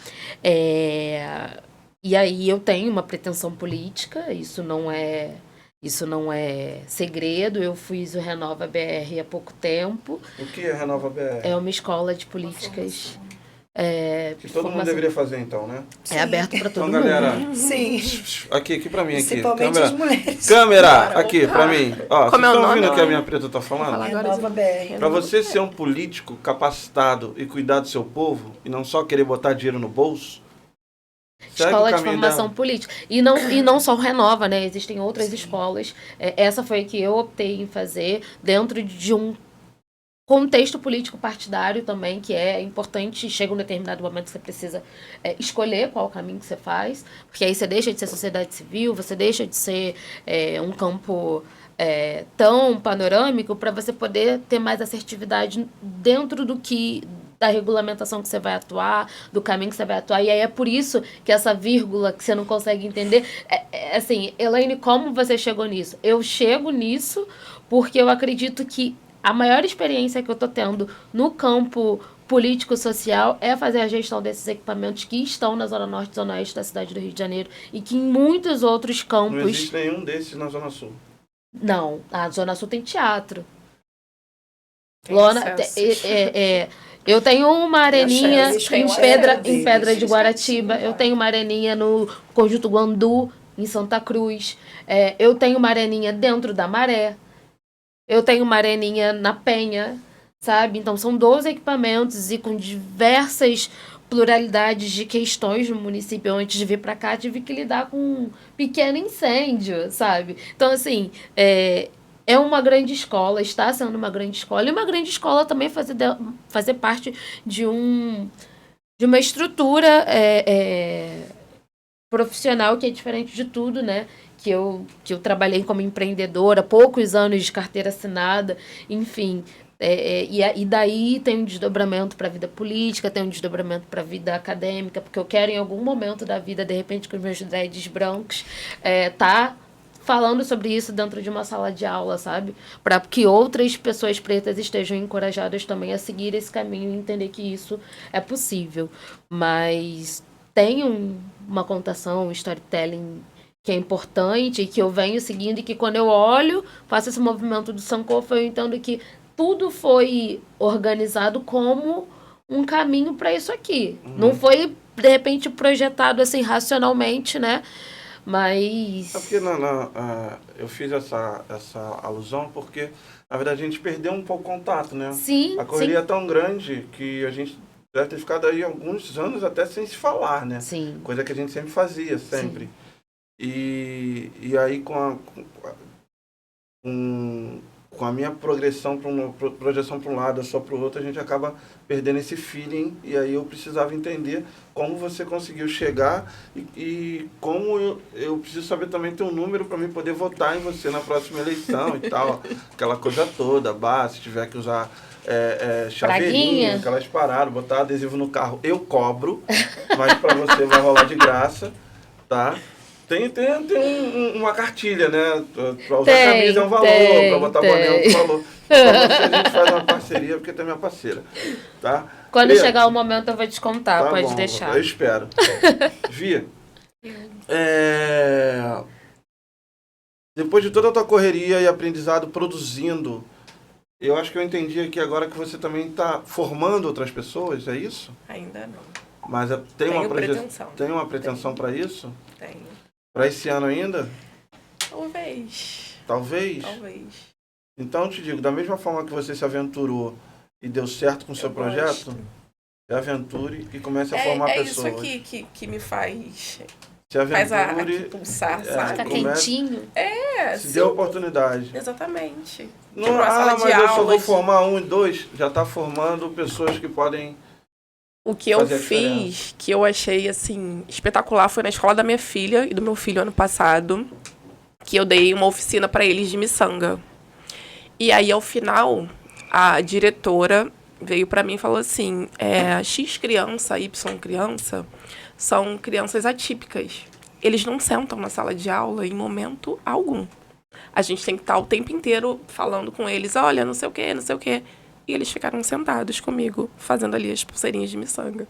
[SPEAKER 6] E aí eu tenho uma pretensão política, isso não é segredo. Eu fiz o Renova BR há pouco tempo.
[SPEAKER 3] O que é Renova BR?
[SPEAKER 6] É uma escola de políticas.
[SPEAKER 3] Que todo mundo deveria fazer, então, né?
[SPEAKER 6] É aberto para todo
[SPEAKER 3] então,
[SPEAKER 6] mundo.
[SPEAKER 3] galera,
[SPEAKER 5] Sim.
[SPEAKER 3] aqui pra mim, aqui.
[SPEAKER 5] Principalmente as mulheres.
[SPEAKER 3] Câmera, aqui, pra mim. Ó,
[SPEAKER 4] Como
[SPEAKER 3] vocês
[SPEAKER 4] é o
[SPEAKER 3] estão
[SPEAKER 4] nome?
[SPEAKER 3] ouvindo o que a minha preta tá falando?
[SPEAKER 5] Renova BR.
[SPEAKER 3] Pra você ser um político capacitado e cuidar do seu povo, e não só querer botar dinheiro no bolso,
[SPEAKER 6] Escola de formação política. E não só o Renova, né? Existem outras escolas. Essa foi a que eu optei em fazer dentro de um contexto político partidário também, que é importante. Chega um determinado momento que você precisa escolher qual o caminho que você faz, porque aí você deixa de ser sociedade civil, você deixa de ser um campo tão panorâmico para você poder ter mais assertividade dentro da regulamentação que você vai atuar, do caminho que você vai atuar. E aí é por isso que essa vírgula que você não consegue entender, assim, Elaine, como você chegou nisso? Eu chego nisso porque eu acredito que a maior experiência que eu estou tendo no campo político-social é fazer a gestão desses equipamentos que estão na Zona Norte e Zona Oeste da cidade do Rio de Janeiro e que em muitos outros campos...
[SPEAKER 3] Não existe nenhum desses na Zona Sul.
[SPEAKER 6] Não, a Zona Sul tem teatro. Eu tenho uma areninha em Pedra de Guaratiba, eu tenho uma areninha no Conjunto Guandu, em Santa Cruz, eu tenho uma areninha dentro da Maré, eu tenho uma areninha na Penha, sabe? Então são 12 equipamentos e com diversas pluralidades de questões no município. Antes de vir para cá, tive que lidar com um pequeno incêndio, sabe? Então, assim, é uma grande escola, está sendo uma grande escola, e uma grande escola também fazer parte de uma estrutura profissional que é diferente de tudo, né? Que eu trabalhei como empreendedora, poucos anos de carteira assinada, enfim. E daí tem um desdobramento para a vida política, tem um desdobramento para a vida acadêmica, porque eu quero em algum momento da vida, de repente com os meus dreads brancos, tá falando sobre isso dentro de uma sala de aula, sabe? Para que outras pessoas pretas estejam encorajadas também a seguir esse caminho e entender que isso é possível. Mas tem uma contação, um storytelling que é importante e que eu venho seguindo, e que quando eu olho, faço esse movimento do Sankofa, eu entendo que tudo foi organizado como um caminho para isso aqui. Não foi, de repente, projetado assim racionalmente, né? Mas...
[SPEAKER 3] É porque eu fiz essa alusão porque, na verdade, a gente perdeu um pouco o contato, né?
[SPEAKER 6] Sim,
[SPEAKER 3] A correria
[SPEAKER 6] sim.
[SPEAKER 3] é tão grande que a gente deve ter ficado aí alguns anos até sem se falar, né?
[SPEAKER 6] Sim.
[SPEAKER 3] Coisa que a gente sempre fazia, sempre. E aí com a minha progressão projeção para um lado, eu só para o outro, a gente acaba perdendo esse feeling. E aí eu precisava entender como você conseguiu chegar e como eu preciso saber também teu número para mim poder votar em você na próxima eleição e tal. Aquela coisa toda, se tiver que usar chaveirinho, aquelas paradas, botar adesivo no carro, eu cobro, mas para você vai rolar de graça, tá? Tem uma cartilha, né? Pra usar camisa é um valor, pra botar boné é um valor. Pra você a gente faz uma parceria, porque tem minha parceira, tá?
[SPEAKER 6] Quando chegar o momento eu vou te contar, pode
[SPEAKER 3] bom,
[SPEAKER 6] deixar.
[SPEAKER 3] Eu espero. Vi, depois de toda a tua correria e aprendizado produzindo, eu acho que eu entendi aqui agora que você também está formando outras pessoas, é isso?
[SPEAKER 4] Ainda não.
[SPEAKER 3] Mas tem uma pretensão para isso?
[SPEAKER 4] Tenho.
[SPEAKER 3] Para esse ano ainda?
[SPEAKER 4] Talvez.
[SPEAKER 3] Talvez?
[SPEAKER 4] Talvez.
[SPEAKER 3] Então, eu te digo, da mesma forma que você se aventurou e deu certo com o seu projeto, se aventure e comece a formar pessoas.
[SPEAKER 4] É isso aqui que me faz...
[SPEAKER 3] Se aventure,
[SPEAKER 4] faz aqui pulsar, sabe?
[SPEAKER 6] Fica quentinho.
[SPEAKER 3] Se dê a oportunidade.
[SPEAKER 4] Exatamente.
[SPEAKER 3] Não, mas eu só vou formar 1 e 2. Já está formando pessoas que podem...
[SPEAKER 4] O que eu fiz, que eu achei, assim, espetacular, foi na escola da minha filha e do meu filho ano passado, que eu dei uma oficina para eles de miçanga. E aí, ao final, a diretora veio para mim e falou assim, X criança, Y criança, são crianças atípicas. Eles não sentam na sala de aula em momento algum. A gente tem que estar o tempo inteiro falando com eles, olha, não sei o quê, não sei o quê. E eles ficaram sentados comigo, fazendo ali as pulseirinhas de miçanga.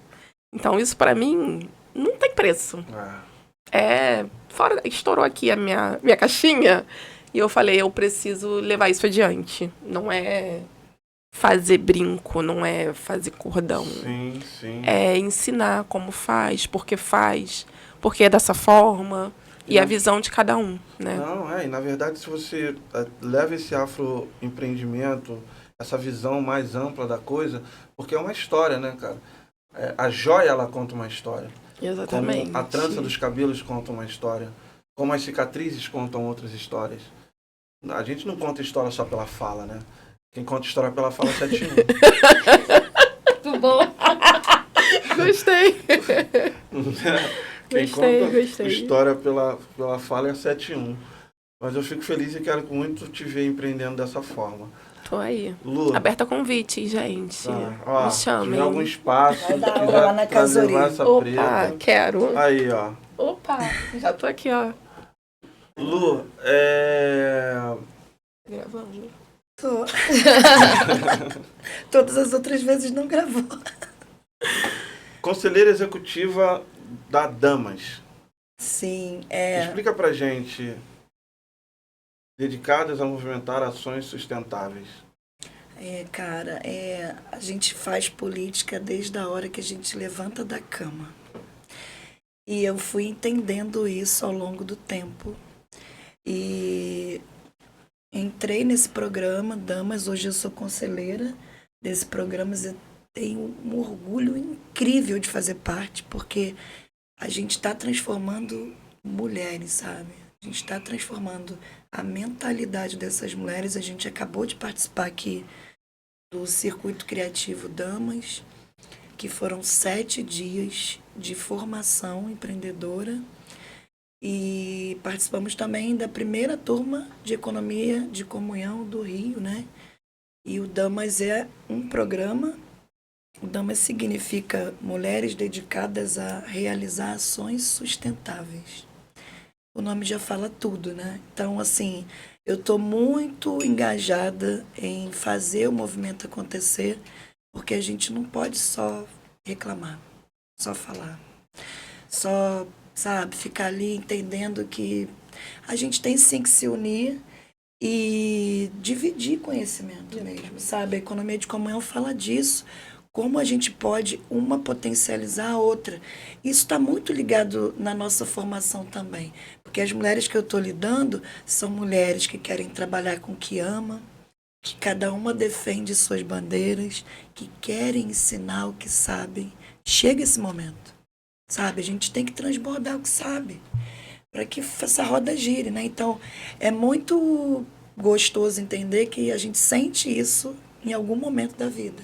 [SPEAKER 4] Então, isso pra mim não tem preço. Estourou aqui a minha caixinha e eu falei, eu preciso levar isso adiante. Não é fazer brinco, não é fazer cordão.
[SPEAKER 3] Sim, sim.
[SPEAKER 4] É ensinar como faz, porque é dessa forma e a visão de cada um, né?
[SPEAKER 3] Não, e na verdade, se você leva esse afroempreendimento, essa visão mais ampla da coisa, porque é uma história, né, cara? A joia, ela conta uma história.
[SPEAKER 4] Exatamente.
[SPEAKER 3] Como a trança dos cabelos conta uma história. Como as cicatrizes contam outras histórias. A gente não conta história só pela fala, né? Quem conta história pela fala é 71.
[SPEAKER 6] Muito bom.
[SPEAKER 4] Gostei.
[SPEAKER 3] Quem
[SPEAKER 4] Gostei.
[SPEAKER 3] conta história pela fala é 71. Mas eu fico feliz e quero muito te ver empreendendo dessa forma.
[SPEAKER 4] Tô aí.
[SPEAKER 3] Lu,
[SPEAKER 4] Aberta a convite, gente.
[SPEAKER 3] ó,
[SPEAKER 4] Me
[SPEAKER 3] se
[SPEAKER 4] chamem.
[SPEAKER 3] tiver algum espaço,
[SPEAKER 5] Vai dar
[SPEAKER 3] quiser
[SPEAKER 5] aula lá na
[SPEAKER 3] trazer
[SPEAKER 5] Casori.
[SPEAKER 3] essa
[SPEAKER 4] Opa,
[SPEAKER 3] preta.
[SPEAKER 4] quero.
[SPEAKER 3] Aí, ó.
[SPEAKER 4] Opa, já tô aqui, ó.
[SPEAKER 3] Lu,
[SPEAKER 4] Gravando.
[SPEAKER 5] Tô. Todas as outras vezes não gravou.
[SPEAKER 3] Conselheira executiva da Damas.
[SPEAKER 5] Sim,
[SPEAKER 3] Explica pra gente. Dedicadas a movimentar ações sustentáveis.
[SPEAKER 5] Cara, a gente faz política desde a hora que a gente levanta da cama. E eu fui entendendo isso ao longo do tempo. E entrei nesse programa, Damas, hoje eu sou conselheira desse programa. Eu tenho um orgulho incrível de fazer parte, porque a gente está transformando mulheres, sabe? A gente está transformando a mentalidade dessas mulheres. A gente acabou de participar aqui do Circuito Criativo Damas, que foram 7 dias de formação empreendedora. E participamos também da primeira turma de Economia de Comunhão do Rio, né? E o Damas é um programa. O Damas significa mulheres dedicadas a realizar ações sustentáveis. O nome já fala tudo, né? Então, assim, eu estou muito engajada em fazer o movimento acontecer, porque a gente não pode só reclamar, só falar, só, sabe, ficar ali entendendo que a gente tem sim que se unir e dividir conhecimento mesmo, sabe? A economia de comunhão fala disso, como a gente pode uma potencializar a outra. Isso está muito ligado na nossa formação também, porque as mulheres que eu estou lidando são mulheres que querem trabalhar com o que ama, que cada uma defende suas bandeiras, que querem ensinar o que sabem. Chega esse momento, sabe? A gente tem que transbordar o que sabe, para que essa roda gire, né? Então, é muito gostoso entender que a gente sente isso em algum momento da vida,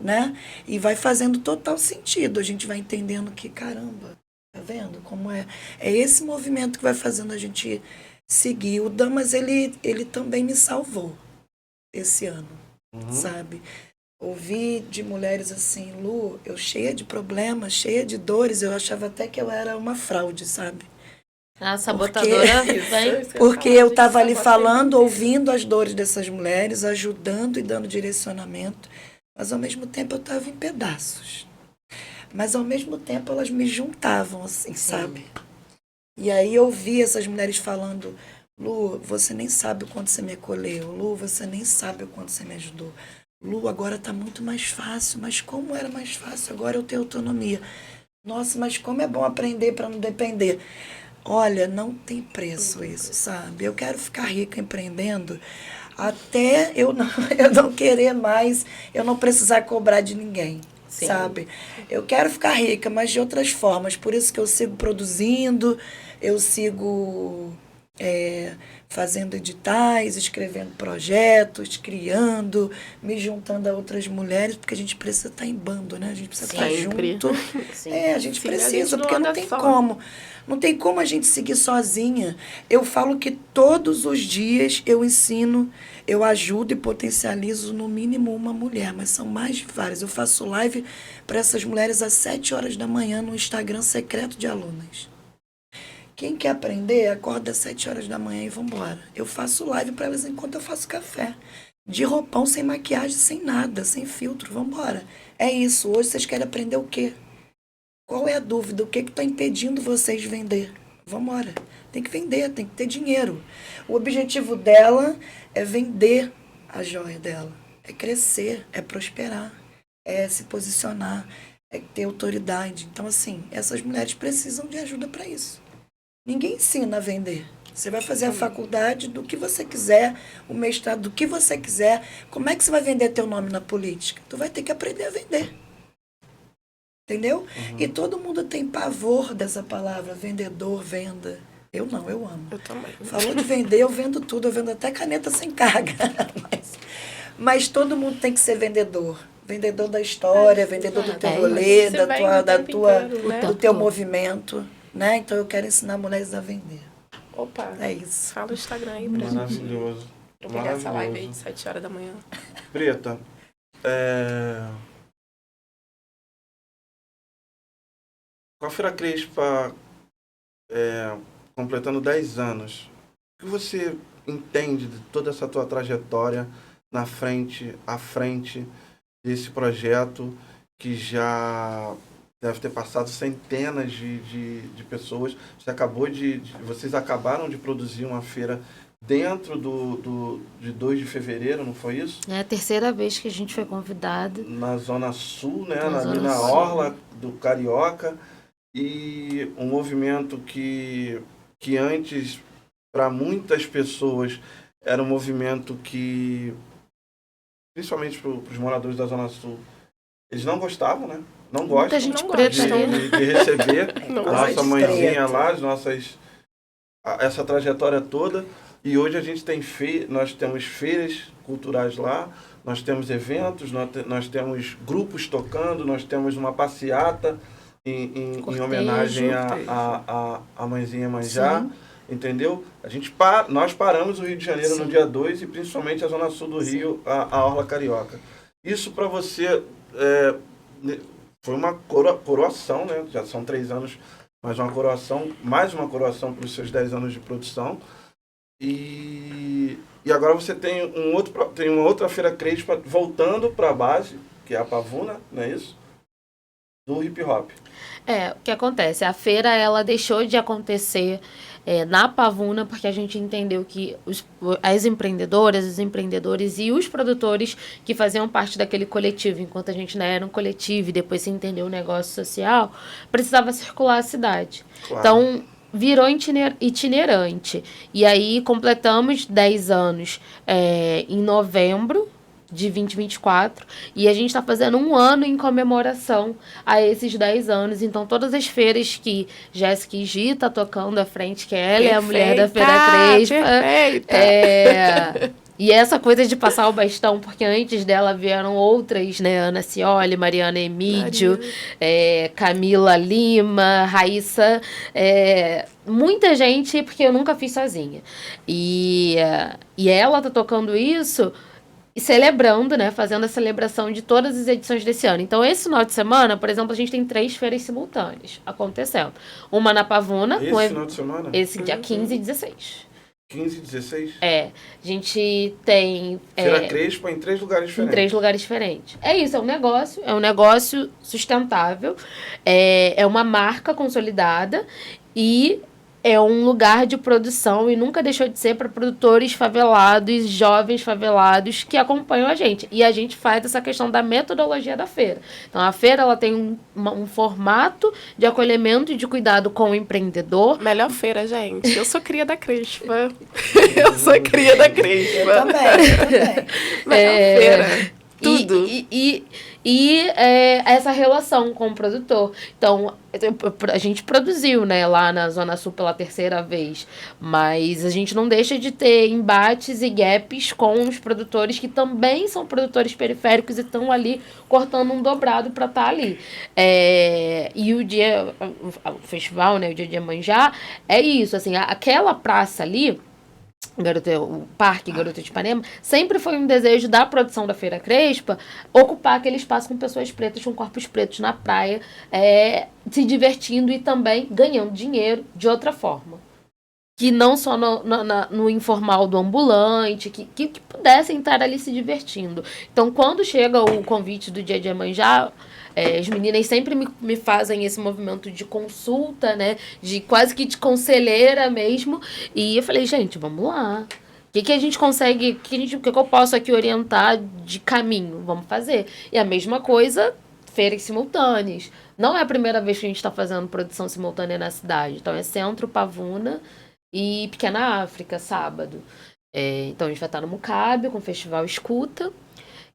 [SPEAKER 5] né? E vai fazendo total sentido. A gente vai entendendo que, caramba, tá vendo como é? É esse movimento que vai fazendo a gente seguir. O Damas, ele também me salvou esse ano, sabe? Ouvi de mulheres assim, Lu, eu cheia de problemas, cheia de dores, eu achava até que eu era uma fraude, sabe?
[SPEAKER 6] A sabotadora vem.
[SPEAKER 5] Porque eu estava ali falando, ouvindo as dores dessas mulheres, ajudando e dando direcionamento, mas ao mesmo tempo eu estava em pedaços. Mas ao mesmo tempo elas me juntavam, assim, sabe? E aí eu vi essas mulheres falando, Lu, você nem sabe o quanto você me acolheu, Lu, você nem sabe o quanto você me ajudou. Lu, agora está muito mais fácil, mas como era mais fácil? Agora eu tenho autonomia. Nossa, mas como é bom aprender para não depender. Olha, não tem preço isso, sabe? Eu quero ficar rica empreendendo até eu não querer mais, eu não precisar cobrar de ninguém, sabe? Eu quero ficar rica, mas de outras formas. Por isso que eu sigo produzindo, eu sigo fazendo editais, escrevendo projetos, criando, me juntando a outras mulheres, porque a gente precisa estar em bando, né? A gente precisa estar junto. A gente precisa, porque não tem como. Não tem como a gente seguir sozinha. Eu falo que todos os dias eu ensino, eu ajudo e potencializo no mínimo uma mulher, mas são mais de várias. Eu faço live para essas mulheres às 7 horas da manhã no Instagram secreto de alunas. Quem quer aprender, acorda às 7 horas da manhã e vambora. Eu faço live para elas enquanto eu faço café. De roupão, sem maquiagem, sem nada, sem filtro, vambora. É isso. Hoje vocês querem aprender o quê? Qual é a dúvida? O que está impedindo vocês de vender? Vambora. Tem que vender, tem que ter dinheiro. O objetivo dela é vender a joia dela. É crescer, é prosperar, é se posicionar, é ter autoridade. Então, assim, essas mulheres precisam de ajuda para isso. Ninguém ensina a vender. Você vai fazer a faculdade do que você quiser, o mestrado do que você quiser. Como é que você vai vender teu nome na política? Tu vai ter que aprender a vender. Entendeu? E todo mundo tem pavor dessa palavra, vendedor, venda. Eu não, eu amo.
[SPEAKER 4] Eu também.
[SPEAKER 5] Falou de vender, eu vendo tudo, eu vendo até caneta sem carga. Mas todo mundo tem que ser vendedor. Vendedor da história, vendedor do teu rolê, do teu movimento. Né? Então eu quero ensinar mulheres a vender.
[SPEAKER 4] Opa,
[SPEAKER 5] é isso.
[SPEAKER 4] Fala o Instagram aí pra gente.
[SPEAKER 3] Maravilhoso.
[SPEAKER 4] Pra pegar essa live aí de 7 horas da manhã.
[SPEAKER 3] Preta, com a Feira Crespa completando 10 anos, o que você entende de toda essa tua trajetória à frente desse projeto que já deve ter passado centenas de pessoas? Vocês acabaram de produzir uma feira dentro de 2 de fevereiro, não foi isso?
[SPEAKER 6] É a terceira vez que a gente foi convidado.
[SPEAKER 3] Na Zona Sul, né? Ali na Orla do Carioca. E um movimento que antes, para muitas pessoas, era um movimento que, principalmente para os moradores da Zona Sul, eles não gostavam, né? Não gostam
[SPEAKER 6] muita gente preta
[SPEAKER 3] de receber a nossa mãezinha lá, essa trajetória toda. E hoje a gente nós temos feiras culturais lá, nós temos eventos, nós temos grupos tocando, nós temos uma passeata em homenagem à mãezinha Manjá, entendeu? Nós paramos o Rio de Janeiro no dia 2 e principalmente a Zona Sul do Rio, a Orla Carioca. Isso para você foi uma coroação, né? Já são 3 anos, mais uma coroação para os seus 10 anos de produção. E agora você tem uma outra Feira Crespa voltando para a base, que é a Pavuna, não é isso? do hip hop.
[SPEAKER 6] O que acontece? A feira, ela deixou de acontecer na Pavuna, porque a gente entendeu que as empreendedoras, os empreendedores e os produtores que faziam parte daquele coletivo, enquanto a gente não era um coletivo e depois se entendeu o negócio social, precisava circular a cidade.
[SPEAKER 3] Claro.
[SPEAKER 6] Então, virou itinerante. E aí, completamos 10 anos em novembro de 2024, e a gente está fazendo um ano em comemoração a esses 10 anos. Então, todas as feiras que Jéssica e Gi tá tocando à frente, que ela é a mulher da Feira Crespa. E essa coisa de passar o bastão, porque antes dela vieram outras, né? Ana Cioli, Mariana Emídio, Camila Lima, Raíssa, muita gente, porque eu nunca fiz sozinha. E ela tá tocando isso e celebrando, né? Fazendo a celebração de todas as edições desse ano. Então, esse final de semana, por exemplo, a gente tem 3 feiras simultâneas acontecendo. Uma na Pavuna.
[SPEAKER 3] Esse final de semana?
[SPEAKER 6] Esse dia 15 e 16.
[SPEAKER 3] 15 e 16?
[SPEAKER 6] A gente tem...
[SPEAKER 3] Feira Crespa em 3 lugares diferentes.
[SPEAKER 6] Em 3 lugares diferentes. É isso, é um negócio sustentável, é uma marca consolidada e é um lugar de produção e nunca deixou de ser para produtores favelados, jovens favelados que acompanham a gente. E a gente faz essa questão da metodologia da feira. Então, a feira ela tem um formato de acolhimento e de cuidado com o empreendedor.
[SPEAKER 4] Melhor feira, gente. Eu sou cria da Crespa. Eu sou cria da Crespa.
[SPEAKER 5] Eu também.
[SPEAKER 4] Melhor feira. Tudo.
[SPEAKER 6] E essa relação com o produtor. Então, a gente produziu, né, lá na Zona Sul pela 3ª vez, mas a gente não deixa de ter embates e gaps com os produtores que também são produtores periféricos e estão ali cortando um dobrado para estar ali. E o festival, né, o Dia de Iemanjá, é isso, assim, aquela praça ali, o Parque Garota de Ipanema, sempre foi um desejo da produção da Feira Crespa ocupar aquele espaço com pessoas pretas, com corpos pretos na praia, se divertindo e também ganhando dinheiro de outra forma. Que não só no informal do ambulante, que pudessem estar ali se divertindo. Então, quando chega o convite do Dia de Iemanjá, as meninas sempre me fazem esse movimento de consulta, né? De quase que de conselheira mesmo. E eu falei, gente, vamos lá. O que a gente consegue, o que eu posso aqui orientar de caminho? Vamos fazer. E a mesma coisa, feiras simultâneas. Não é a primeira vez que a gente está fazendo produção simultânea na cidade. Então, é Centro, Pavuna e Pequena África, sábado. Então, a gente vai estar no Mucabe com o Festival Escuta,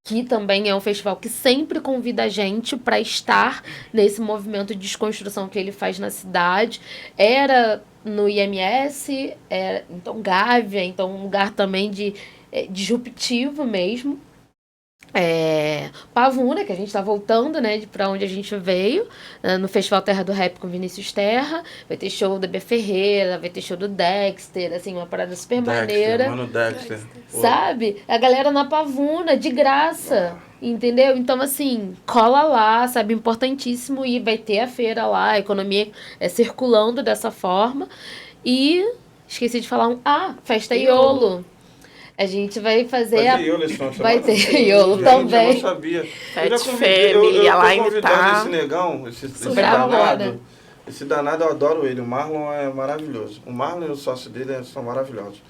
[SPEAKER 6] que também é um festival que sempre convida a gente para estar nesse movimento de desconstrução que ele faz na cidade. Era no IMS, então Gávea, então um lugar também disruptivo mesmo. Pavuna, que a gente está voltando, né, para onde a gente veio, no Festival Terra do Rap com Vinícius Terra. Vai ter show da B. Ferreira, vai ter show do Dexter, assim, uma parada super maneira.
[SPEAKER 3] Mano, Dexter.
[SPEAKER 6] Sabe? A galera na Pavuna, de graça. Entendeu? Então, assim, cola lá, sabe? Importantíssimo. E vai ter a feira lá, a economia circulando dessa forma. E esqueci de falar Festa Iolo. A gente vai fazer
[SPEAKER 3] Vai ter Iolo esse final de semana?
[SPEAKER 6] Vai ter Iolo também.
[SPEAKER 3] Eu não sabia.
[SPEAKER 4] Fat Family,
[SPEAKER 3] eu
[SPEAKER 4] lá
[SPEAKER 3] tô convidando
[SPEAKER 4] tá.
[SPEAKER 3] esse negão, esse
[SPEAKER 6] Bravo,
[SPEAKER 3] danado.
[SPEAKER 6] né?
[SPEAKER 3] Esse danado, eu adoro ele. O Marlon é maravilhoso. O Marlon e o sócio dele são maravilhosos.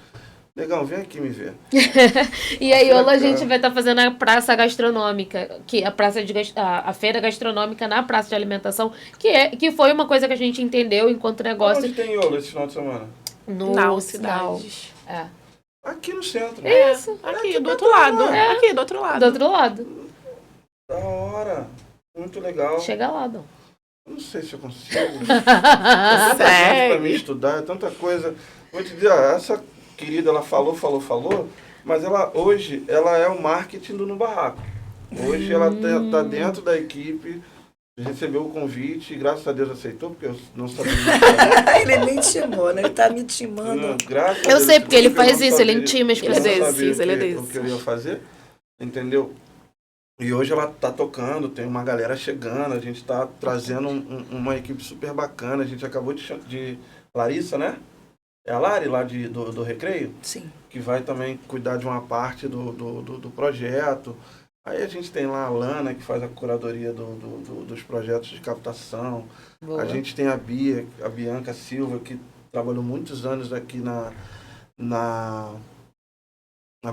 [SPEAKER 3] Negão, vem aqui me ver.
[SPEAKER 6] E a Iolo a gente vai estar fazendo a praça gastronômica, que a feira gastronômica na praça de alimentação, que foi uma coisa que a gente entendeu enquanto negócio.
[SPEAKER 3] Onde tem Iolo esse final de semana?
[SPEAKER 6] No
[SPEAKER 4] cidades.
[SPEAKER 3] Aqui no centro.
[SPEAKER 6] Isso.
[SPEAKER 4] Aqui, do outro lado. Aqui, do outro lado.
[SPEAKER 6] Do outro lado.
[SPEAKER 3] Da hora. Muito legal.
[SPEAKER 6] Chega lá, Dom.
[SPEAKER 3] Eu não sei se eu consigo. Tanta gente pra mim estudar, tanta coisa. Vou te dizer, essa querida, ela falou, mas hoje ela é o marketing do No Barraco. Hoje ela tá dentro da equipe, recebeu o convite e graças a Deus aceitou, porque eu não sabia.
[SPEAKER 5] Ele me intimou, né? Ele tá me intimando.
[SPEAKER 3] Graças a
[SPEAKER 6] Eu
[SPEAKER 3] Deus,
[SPEAKER 6] sei, porque ele faz
[SPEAKER 3] eu não
[SPEAKER 6] isso, ele
[SPEAKER 3] sabia-
[SPEAKER 6] intima as
[SPEAKER 3] eu não
[SPEAKER 6] pessoas.
[SPEAKER 3] sabia
[SPEAKER 4] Ele é
[SPEAKER 3] o
[SPEAKER 4] desses.
[SPEAKER 3] que eu ia fazer, entendeu? E hoje ela tá tocando, tem uma galera chegando, a gente tá trazendo uma equipe super bacana, a gente acabou de Larissa, né? É a Lari lá do Recreio?
[SPEAKER 5] Sim.
[SPEAKER 3] Que vai também cuidar de uma parte do projeto. Aí a gente tem lá a Lana, que faz a curadoria dos projetos de captação.
[SPEAKER 6] Boa.
[SPEAKER 3] A gente tem a Bianca Silva, que trabalhou muitos anos aqui na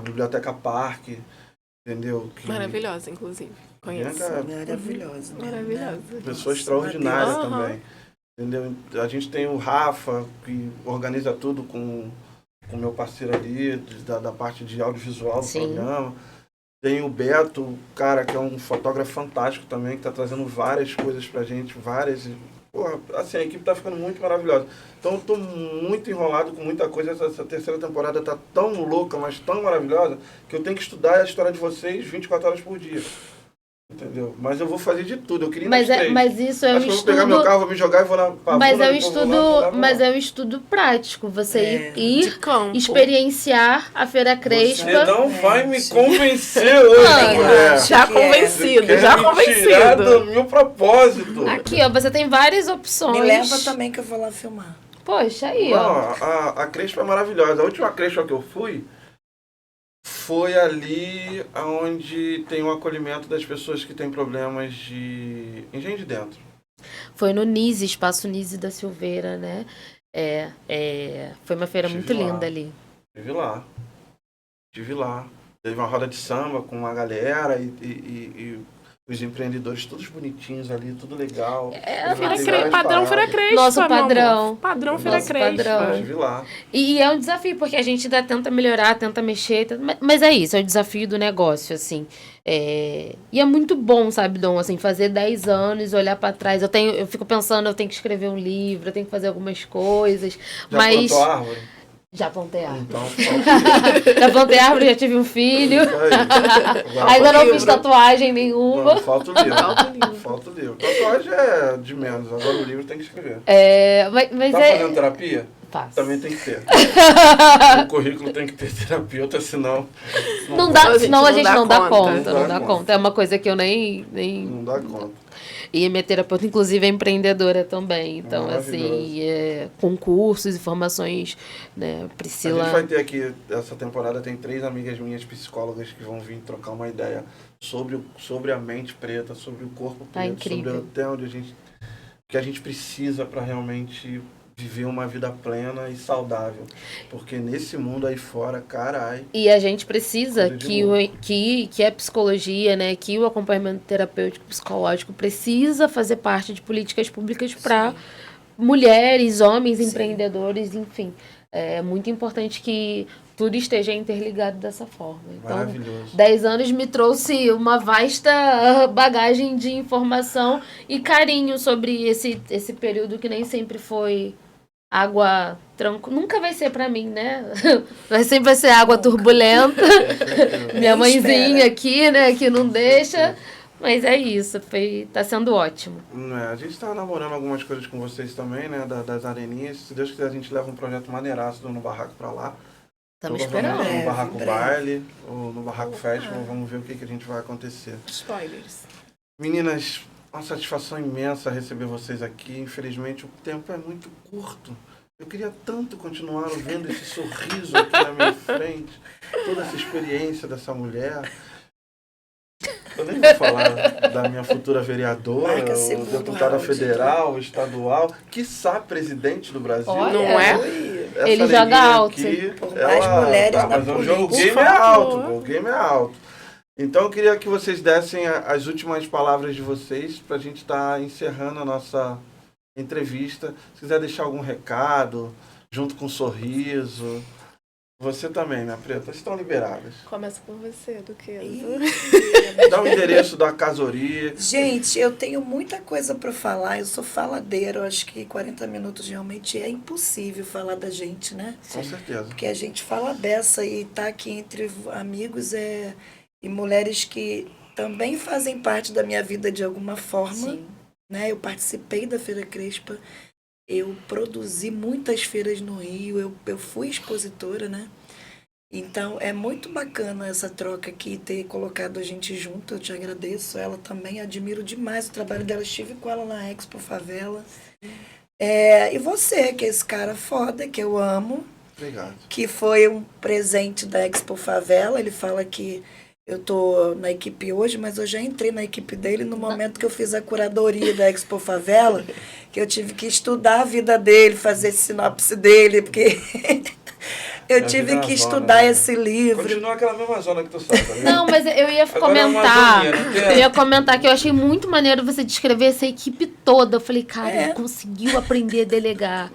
[SPEAKER 3] Biblioteca Parque, entendeu? Que
[SPEAKER 4] Maravilhosa, inclusive. Conheço.
[SPEAKER 3] Bianca
[SPEAKER 5] Maravilhosa.
[SPEAKER 4] Maravilhosa.
[SPEAKER 3] é pessoa extraordinária
[SPEAKER 4] Aham.
[SPEAKER 3] também, entendeu? A gente tem o Rafa, que organiza tudo com o meu parceiro ali, da parte de audiovisual do
[SPEAKER 6] Sim.
[SPEAKER 3] programa. Tem o Beto, cara, que é um fotógrafo fantástico também, que está trazendo várias coisas pra gente, várias. Porra, assim, a equipe tá ficando muito maravilhosa. Então eu tô muito enrolado com muita coisa. Essa terceira temporada tá tão louca, mas tão maravilhosa, que eu tenho que estudar a história de vocês 24 horas por dia. Entendeu? Mas eu vou fazer de tudo. Eu queria ir nas três.
[SPEAKER 6] Mas isso é um
[SPEAKER 3] Acho que eu vou pegar meu
[SPEAKER 6] estudo.
[SPEAKER 3] carro, vou me jogar e vou na Pavuna,
[SPEAKER 6] Mas é um
[SPEAKER 3] depois vou lá,
[SPEAKER 6] mas é um estudo prático. Você ir
[SPEAKER 4] De campo.
[SPEAKER 6] experienciar a Feira Crespa.
[SPEAKER 3] Você não vai me convencer hoje,
[SPEAKER 6] Mano,
[SPEAKER 3] mulher.
[SPEAKER 4] Já
[SPEAKER 5] Você
[SPEAKER 4] convencido,
[SPEAKER 3] Quer
[SPEAKER 4] já
[SPEAKER 3] me tirar do
[SPEAKER 4] convencido.
[SPEAKER 3] meu propósito.
[SPEAKER 6] Aqui, ó, você tem várias opções.
[SPEAKER 5] Me leva também que eu vou lá filmar.
[SPEAKER 6] Poxa, aí,
[SPEAKER 3] Não,
[SPEAKER 6] ó.
[SPEAKER 3] a Crespa é maravilhosa. A última Crespa que eu fui foi ali onde tem o acolhimento das pessoas que têm problemas de engenho de dentro.
[SPEAKER 6] Foi no Nise, Espaço Nise da Silveira, né? Foi uma feira
[SPEAKER 3] Estive
[SPEAKER 6] muito
[SPEAKER 3] lá.
[SPEAKER 6] linda ali.
[SPEAKER 3] Estive lá. Teve uma roda de samba com uma galera e os empreendedores todos bonitinhos ali, tudo legal.
[SPEAKER 4] Padrão Feira Crespa.
[SPEAKER 6] Nosso
[SPEAKER 4] meu amor.
[SPEAKER 6] padrão.
[SPEAKER 4] Padrão Feira
[SPEAKER 6] Nosso
[SPEAKER 4] Crespa.
[SPEAKER 6] padrão.
[SPEAKER 3] Estive lá.
[SPEAKER 6] E é um desafio, porque a gente ainda tenta melhorar, tenta mexer, mas é isso, é o desafio do negócio, assim. E é muito bom, sabe, Dom, assim, fazer 10 anos, olhar pra trás. Eu fico pensando, eu tenho que escrever um livro, eu tenho que fazer algumas coisas,
[SPEAKER 3] Já
[SPEAKER 6] mas...
[SPEAKER 3] plantou árvore?
[SPEAKER 6] Já plantei árvore.
[SPEAKER 3] Então,
[SPEAKER 6] Já plantei árvore, já tive um filho.
[SPEAKER 3] isso aí.
[SPEAKER 6] Ainda não
[SPEAKER 4] livro.
[SPEAKER 6] fiz tatuagem nenhuma.
[SPEAKER 3] Não, falta o livro.
[SPEAKER 4] Falta o livro.
[SPEAKER 3] Falta o livro. Tatuagem é de menos, agora o livro tem que escrever.
[SPEAKER 6] Mas
[SPEAKER 3] Tá fazendo terapia?
[SPEAKER 6] Faço.
[SPEAKER 3] Também tem que ter. O currículo tem que ter terapeuta, senão
[SPEAKER 6] Não dá, senão a gente não dá conta.
[SPEAKER 3] Não
[SPEAKER 6] Não
[SPEAKER 3] dá
[SPEAKER 6] dá
[SPEAKER 3] conta.
[SPEAKER 6] conta. É uma coisa que eu nem...
[SPEAKER 3] não dá conta.
[SPEAKER 6] E minha terapeuta, inclusive, é empreendedora também. Então,
[SPEAKER 3] Maravilhoso.
[SPEAKER 6] assim, concursos e formações, né?
[SPEAKER 3] A
[SPEAKER 6] Priscila...
[SPEAKER 3] gente vai ter aqui, essa temporada, tem 3 amigas minhas psicólogas que vão vir trocar uma ideia sobre a mente preta, sobre o corpo
[SPEAKER 6] Tá
[SPEAKER 3] preto,
[SPEAKER 6] incrível.
[SPEAKER 3] sobre até onde que a gente precisa para realmente viver uma vida plena e saudável. Porque nesse mundo aí fora, carai,
[SPEAKER 6] E a gente precisa
[SPEAKER 3] Coisa de
[SPEAKER 6] que a psicologia, né, que o acompanhamento terapêutico psicológico precisa fazer parte de políticas públicas para mulheres, homens, empreendedores, enfim. É muito importante que tudo esteja interligado dessa forma. Então,
[SPEAKER 3] maravilhoso.
[SPEAKER 6] 10 anos me trouxe uma vasta bagagem de informação e carinho sobre esse período que nem sempre foi água tranquila. Nunca vai ser pra mim, né? Sempre vai ser água turbulenta. Minha mãezinha aqui, né, que não deixa. Mas é isso, tá sendo ótimo.
[SPEAKER 3] A gente tá namorando algumas coisas com vocês também, né, das areninhas. Se Deus quiser, a gente leva um projeto maneiraço do No Barraco pra lá.
[SPEAKER 6] Estamos
[SPEAKER 3] Provavelmente
[SPEAKER 6] esperando.
[SPEAKER 3] No Barraco
[SPEAKER 5] breve.
[SPEAKER 3] Baile ou no Barraco Festival, vamos ver o que a gente vai acontecer.
[SPEAKER 4] Spoilers.
[SPEAKER 3] Meninas, uma satisfação imensa receber vocês aqui. Infelizmente, o tempo é muito curto. Eu queria tanto continuar vendo esse sorriso aqui na minha frente, toda essa experiência dessa mulher. Eu nem vou falar da minha futura vereadora,
[SPEAKER 5] Marca
[SPEAKER 3] ou
[SPEAKER 5] segundo
[SPEAKER 3] deputada
[SPEAKER 5] round.
[SPEAKER 3] federal, estadual, quiçá presidente do Brasil.
[SPEAKER 6] Olha.
[SPEAKER 4] Não é?
[SPEAKER 3] Essa
[SPEAKER 6] Ele joga
[SPEAKER 3] neguinha
[SPEAKER 6] alto.
[SPEAKER 5] Por mais mulheres na
[SPEAKER 3] mas o jogo
[SPEAKER 5] política.
[SPEAKER 3] game é
[SPEAKER 4] Por
[SPEAKER 3] alto,
[SPEAKER 4] favor.
[SPEAKER 3] o game é alto. Então eu queria que vocês dessem as últimas palavras de vocês para a gente estar encerrando a nossa entrevista. Se quiser deixar algum recado, junto com um sorriso. Você também, minha preta, estão liberadas.
[SPEAKER 4] Começa com você, Duquesa.
[SPEAKER 3] Dá o endereço da Casori.
[SPEAKER 5] Gente, eu tenho muita coisa para falar. Eu sou faladeira. Eu acho que 40 minutos realmente é impossível falar da gente, né?
[SPEAKER 3] Com certeza.
[SPEAKER 5] Porque a gente fala dessa e tá aqui entre amigos e mulheres que também fazem parte da minha vida de alguma forma.
[SPEAKER 6] Sim.
[SPEAKER 5] Né? Eu participei da Feira Crespa. Eu produzi muitas feiras no Rio, eu fui expositora, né? Então, é muito bacana essa troca aqui, ter colocado a gente junto, eu te agradeço. Ela também, admiro demais o trabalho dela, estive com ela na Expo Favela. E você, que é esse cara foda, que eu amo,
[SPEAKER 3] Obrigado.
[SPEAKER 5] que foi um presente da Expo Favela, ele fala que Eu tô na equipe hoje, mas eu já entrei na equipe dele no momento que eu fiz a curadoria da Expo Favela, que eu tive que estudar a vida dele, fazer sinopse dele, porque eu tive que estudar esse livro.
[SPEAKER 3] Continua aquela mesma zona que tu sabe, tá vendo?
[SPEAKER 6] Não, mas eu ia
[SPEAKER 3] Agora é uma
[SPEAKER 6] comentar.
[SPEAKER 3] zoninha, não tem?
[SPEAKER 6] Eu ia comentar que eu achei muito maneiro você descrever essa equipe toda. Eu falei, cara, ele conseguiu aprender a delegar.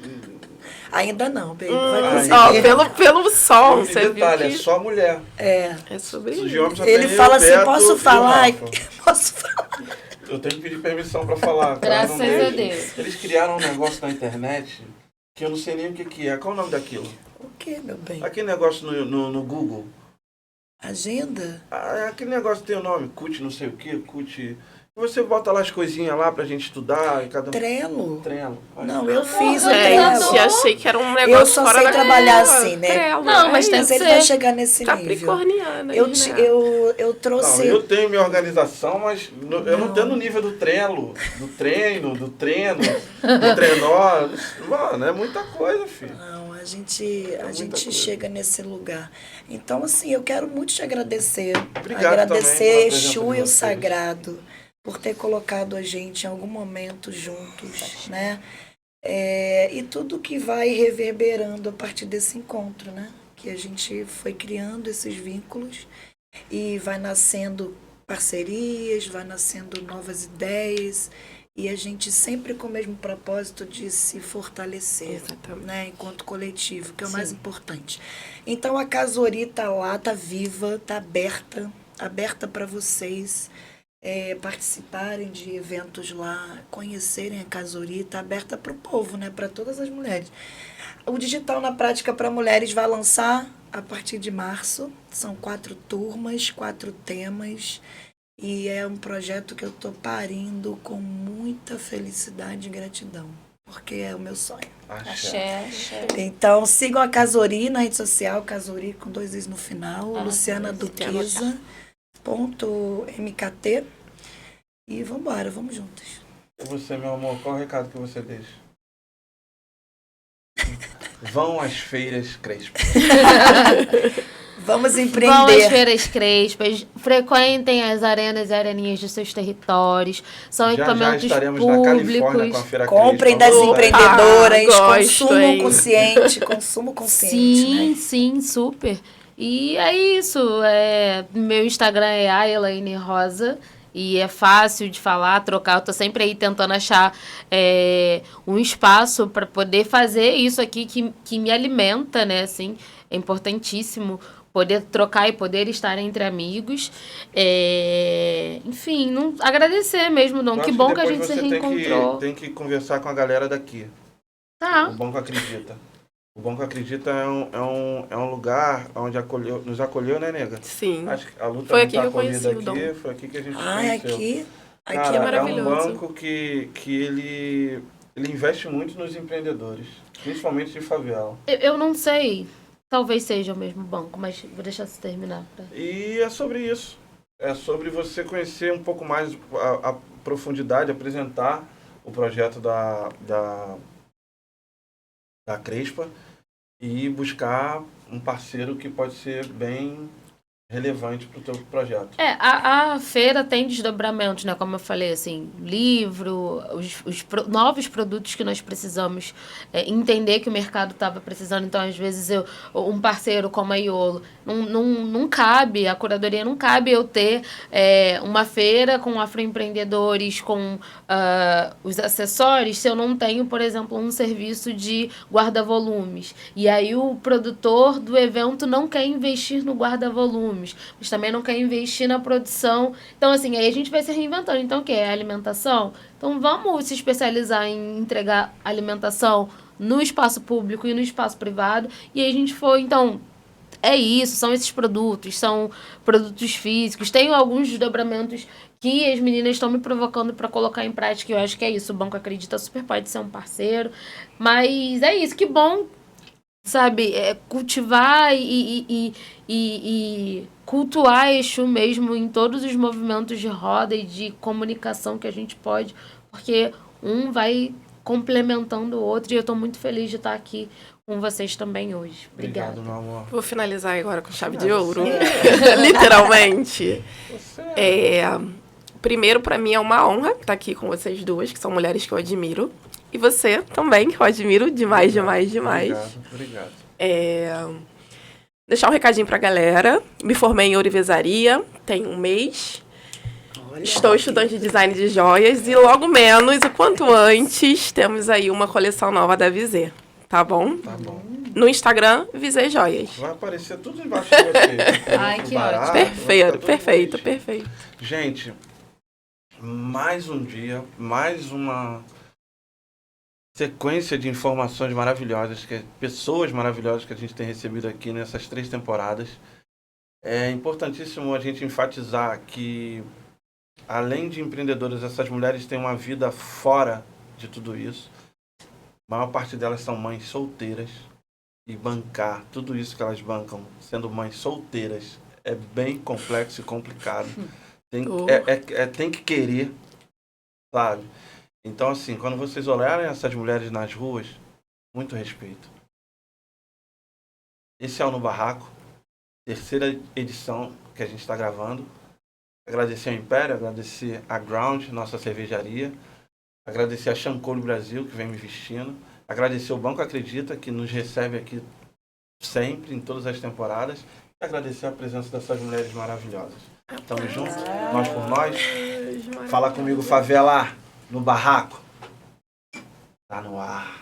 [SPEAKER 5] Ainda não, baby. Vai
[SPEAKER 3] Ai,
[SPEAKER 5] conseguir.
[SPEAKER 4] Ó, pelo som,
[SPEAKER 3] E
[SPEAKER 4] você
[SPEAKER 3] detalhe,
[SPEAKER 4] viu
[SPEAKER 3] é
[SPEAKER 4] que...
[SPEAKER 3] só mulher.
[SPEAKER 5] É.
[SPEAKER 4] É sobre
[SPEAKER 3] Os
[SPEAKER 4] isso.
[SPEAKER 3] de homem só
[SPEAKER 5] Ele
[SPEAKER 3] tem
[SPEAKER 5] fala
[SPEAKER 3] eu,
[SPEAKER 5] assim,
[SPEAKER 3] Beto
[SPEAKER 5] posso
[SPEAKER 3] e o
[SPEAKER 5] falar?
[SPEAKER 3] Rafa.
[SPEAKER 5] Posso falar?
[SPEAKER 3] Eu tenho que pedir permissão pra falar. cara,
[SPEAKER 6] Graças
[SPEAKER 3] eu não
[SPEAKER 6] a
[SPEAKER 3] deixo.
[SPEAKER 6] Deus.
[SPEAKER 3] Eles criaram um negócio na internet que eu não sei nem o que é. Qual o nome daquilo?
[SPEAKER 5] O que, meu bem?
[SPEAKER 3] Aquele negócio no Google.
[SPEAKER 5] Agenda?
[SPEAKER 3] Aquele negócio tem o nome, CUT não sei o que, CUT... Você bota lá as coisinhas lá pra gente estudar e cada um...
[SPEAKER 5] Trello?
[SPEAKER 3] Trello.
[SPEAKER 5] Não, eu fiz o
[SPEAKER 6] Organizador.
[SPEAKER 5] Trello.
[SPEAKER 4] Gente, achei que era um negócio
[SPEAKER 5] Eu só
[SPEAKER 4] fora
[SPEAKER 5] sei
[SPEAKER 4] da
[SPEAKER 5] trabalhar
[SPEAKER 4] curva.
[SPEAKER 5] assim, né?
[SPEAKER 4] Trello,
[SPEAKER 6] Não, mas tem
[SPEAKER 5] Mas
[SPEAKER 6] que
[SPEAKER 5] ele
[SPEAKER 6] ser
[SPEAKER 5] vai chegar nesse nível.
[SPEAKER 4] Capricorniana.
[SPEAKER 5] Eu,
[SPEAKER 4] né?
[SPEAKER 5] eu trouxe...
[SPEAKER 3] Não, eu tenho minha organização, mas eu não tenho no nível do Trello, do treino, do treino, do trenó. Mano, é muita coisa, filho.
[SPEAKER 5] Não, a gente
[SPEAKER 3] muita coisa.
[SPEAKER 5] chega nesse lugar. Então, assim, eu quero muito te agradecer.
[SPEAKER 3] Obrigado
[SPEAKER 5] agradecer
[SPEAKER 3] também pela
[SPEAKER 5] Exu
[SPEAKER 3] presença de
[SPEAKER 5] e o
[SPEAKER 3] vocês.
[SPEAKER 5] Sagrado por ter colocado a gente em algum momento juntos, né? E tudo que vai reverberando a partir desse encontro, né? Que a gente foi criando esses vínculos e vai nascendo parcerias, vai nascendo novas ideias e a gente sempre com o mesmo propósito de se fortalecer,
[SPEAKER 4] Exatamente.
[SPEAKER 5] né, enquanto coletivo, que é o mais importante. Então a Casori tá lá, tá viva, tá aberta para vocês participarem de eventos lá, conhecerem a Casori, tá aberta para o povo, né, para todas as mulheres. O Digital na Prática para Mulheres vai lançar a partir de março. São 4 turmas, 4 temas. E é um projeto que eu estou parindo com muita felicidade e gratidão. Porque é o meu sonho.
[SPEAKER 3] Axé.
[SPEAKER 5] Então, sigam a Casori na rede social. Casori com 2 is no final. Luciana Duquesa. .mkt. E vambora, vamos juntas.
[SPEAKER 3] E você, meu amor, qual o recado que você deixa? Vão às feiras crespas.
[SPEAKER 5] Vamos
[SPEAKER 6] Vão às
[SPEAKER 5] empreender.
[SPEAKER 6] feiras crespas, frequentem as arenas e areninhas de seus territórios. São
[SPEAKER 3] Já
[SPEAKER 6] equipamentos
[SPEAKER 3] estaremos na Califórnia com a
[SPEAKER 6] públicos.
[SPEAKER 3] Feira
[SPEAKER 5] Comprem
[SPEAKER 3] Crespa.
[SPEAKER 5] das
[SPEAKER 3] Vamos lá.
[SPEAKER 5] empreendedoras.
[SPEAKER 4] gosto,
[SPEAKER 5] Consumo
[SPEAKER 4] hein?
[SPEAKER 5] consciente. Consumo consciente,
[SPEAKER 6] Sim,
[SPEAKER 5] né?
[SPEAKER 6] sim, super. E é isso. Meu Instagram é Elaine Rosa. E é fácil de falar, trocar. Eu tô sempre aí tentando achar um espaço para poder fazer isso aqui que me alimenta, né? Assim, é importantíssimo poder trocar e poder estar entre amigos. Enfim, agradecer mesmo, Dom.
[SPEAKER 3] Eu
[SPEAKER 6] Que
[SPEAKER 3] acho
[SPEAKER 6] bom que a
[SPEAKER 3] depois
[SPEAKER 6] gente se
[SPEAKER 3] você
[SPEAKER 6] reencontrou.
[SPEAKER 3] Tem que conversar com a galera daqui.
[SPEAKER 6] Tá.
[SPEAKER 3] O Banco Acredita. O Banco Acredita é um lugar onde nos acolheu, né, nega?
[SPEAKER 4] Sim.
[SPEAKER 3] Acho que a luta
[SPEAKER 4] Foi
[SPEAKER 3] não
[SPEAKER 4] aqui
[SPEAKER 3] tá
[SPEAKER 4] que eu conheci
[SPEAKER 3] acolhida
[SPEAKER 4] o Dom.
[SPEAKER 3] aqui, foi aqui que a gente
[SPEAKER 5] Ai,
[SPEAKER 3] conheceu.
[SPEAKER 5] aqui
[SPEAKER 3] Cara,
[SPEAKER 5] é
[SPEAKER 3] um
[SPEAKER 4] maravilhoso.
[SPEAKER 3] banco que ele investe muito nos empreendedores, principalmente de favela.
[SPEAKER 6] Eu não sei. Talvez seja o mesmo banco, mas vou deixar você terminar.
[SPEAKER 3] E é sobre isso. É sobre você conhecer um pouco mais a profundidade, apresentar o projeto da Crespa e buscar um parceiro que pode ser bem relevante para o teu projeto.
[SPEAKER 6] A feira tem desdobramentos, né? Como eu falei, assim, livro, os novos produtos que nós precisamos entender que o mercado estava precisando. Então, às vezes, um parceiro como a Iolo, não cabe, a curadoria não cabe eu ter uma feira com afroempreendedores, com os acessórios, se eu não tenho, por exemplo, um serviço de guarda-volumes. E aí o produtor do evento não quer investir no guarda-volumes, mas também não quer investir na produção. Então, assim, aí a gente vai se reinventando. Então, o que é alimentação? Então, vamos se especializar em entregar alimentação no espaço público e no espaço privado. E aí a gente foi, então, é isso, são esses produtos, são produtos físicos. Tem alguns desdobramentos que as meninas estão me provocando para colocar em prática. Eu acho que é isso, o Banco Acredita super pode ser um parceiro. Mas é isso, que bom, sabe, cultivar e cultuar Exu mesmo em todos os movimentos de roda e de comunicação que a gente pode, porque um vai complementando o outro, e eu estou muito feliz de estar aqui com vocês também hoje. Obrigada.
[SPEAKER 3] Obrigado, meu amor.
[SPEAKER 4] Vou finalizar agora com chave de ouro. Literalmente. Primeiro, pra mim, é uma honra estar aqui com vocês duas, que são mulheres que eu admiro. E você também, que eu admiro demais.
[SPEAKER 3] Obrigado.
[SPEAKER 4] Deixar um recadinho pra galera. Me formei em ourivesaria, tem um mês. Estou estudante de design de joias e logo menos, o quanto antes, temos aí uma coleção nova da Visé. Tá bom?
[SPEAKER 3] Tá bom.
[SPEAKER 4] No Instagram, Visé Joias.
[SPEAKER 3] Vai aparecer tudo embaixo de você.
[SPEAKER 6] Ai, que
[SPEAKER 3] Barato,
[SPEAKER 6] ótimo.
[SPEAKER 3] vai ficar tudo
[SPEAKER 4] Perfeito.
[SPEAKER 3] bonitinho. Gente, mais um dia, mais uma sequência de informações maravilhosas, pessoas maravilhosas que a gente tem recebido aqui nessas 3 temporadas. É importantíssimo a gente enfatizar que, além de empreendedoras, essas mulheres têm uma vida fora de tudo isso. A maior parte delas são mães solteiras. E bancar tudo isso que elas bancam, sendo mães solteiras, é bem complexo e complicado. Tem que querer, sabe? Então, assim, quando vocês olharem essas mulheres nas ruas, muito respeito. Esse é o No Barraco, 3ª edição que a gente está gravando. Agradecer ao Império, agradecer a Ground, nossa cervejaria. Agradecer a Shancole Brasil, que vem me vestindo. Agradecer o Banco Acredita, que nos recebe aqui sempre, em todas as temporadas. E agradecer a presença dessas mulheres maravilhosas. Tamo junto, nós por nós. Fala comigo, favela, no barraco. Tá no ar.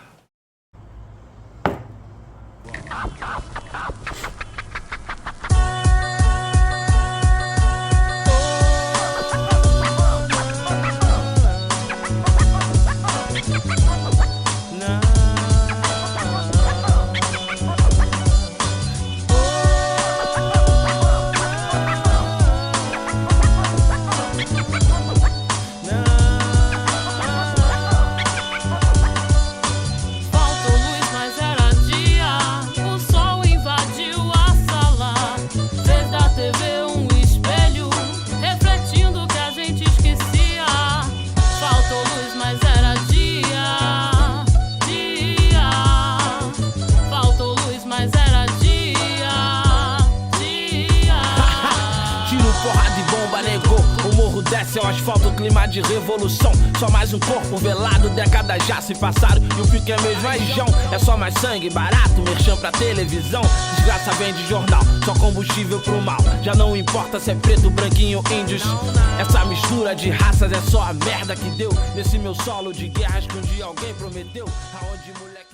[SPEAKER 7] Desce ao asfalto, clima de revolução. Só mais um corpo velado, décadas já se passaram e o pique é mesmo região. É só mais sangue, barato, merchan pra televisão. Desgraça vem de jornal, só combustível pro mal. Já não importa se é preto, branquinho, índios. Essa mistura de raças é só a merda que deu nesse meu solo de guerras que um dia alguém prometeu. Aonde moleque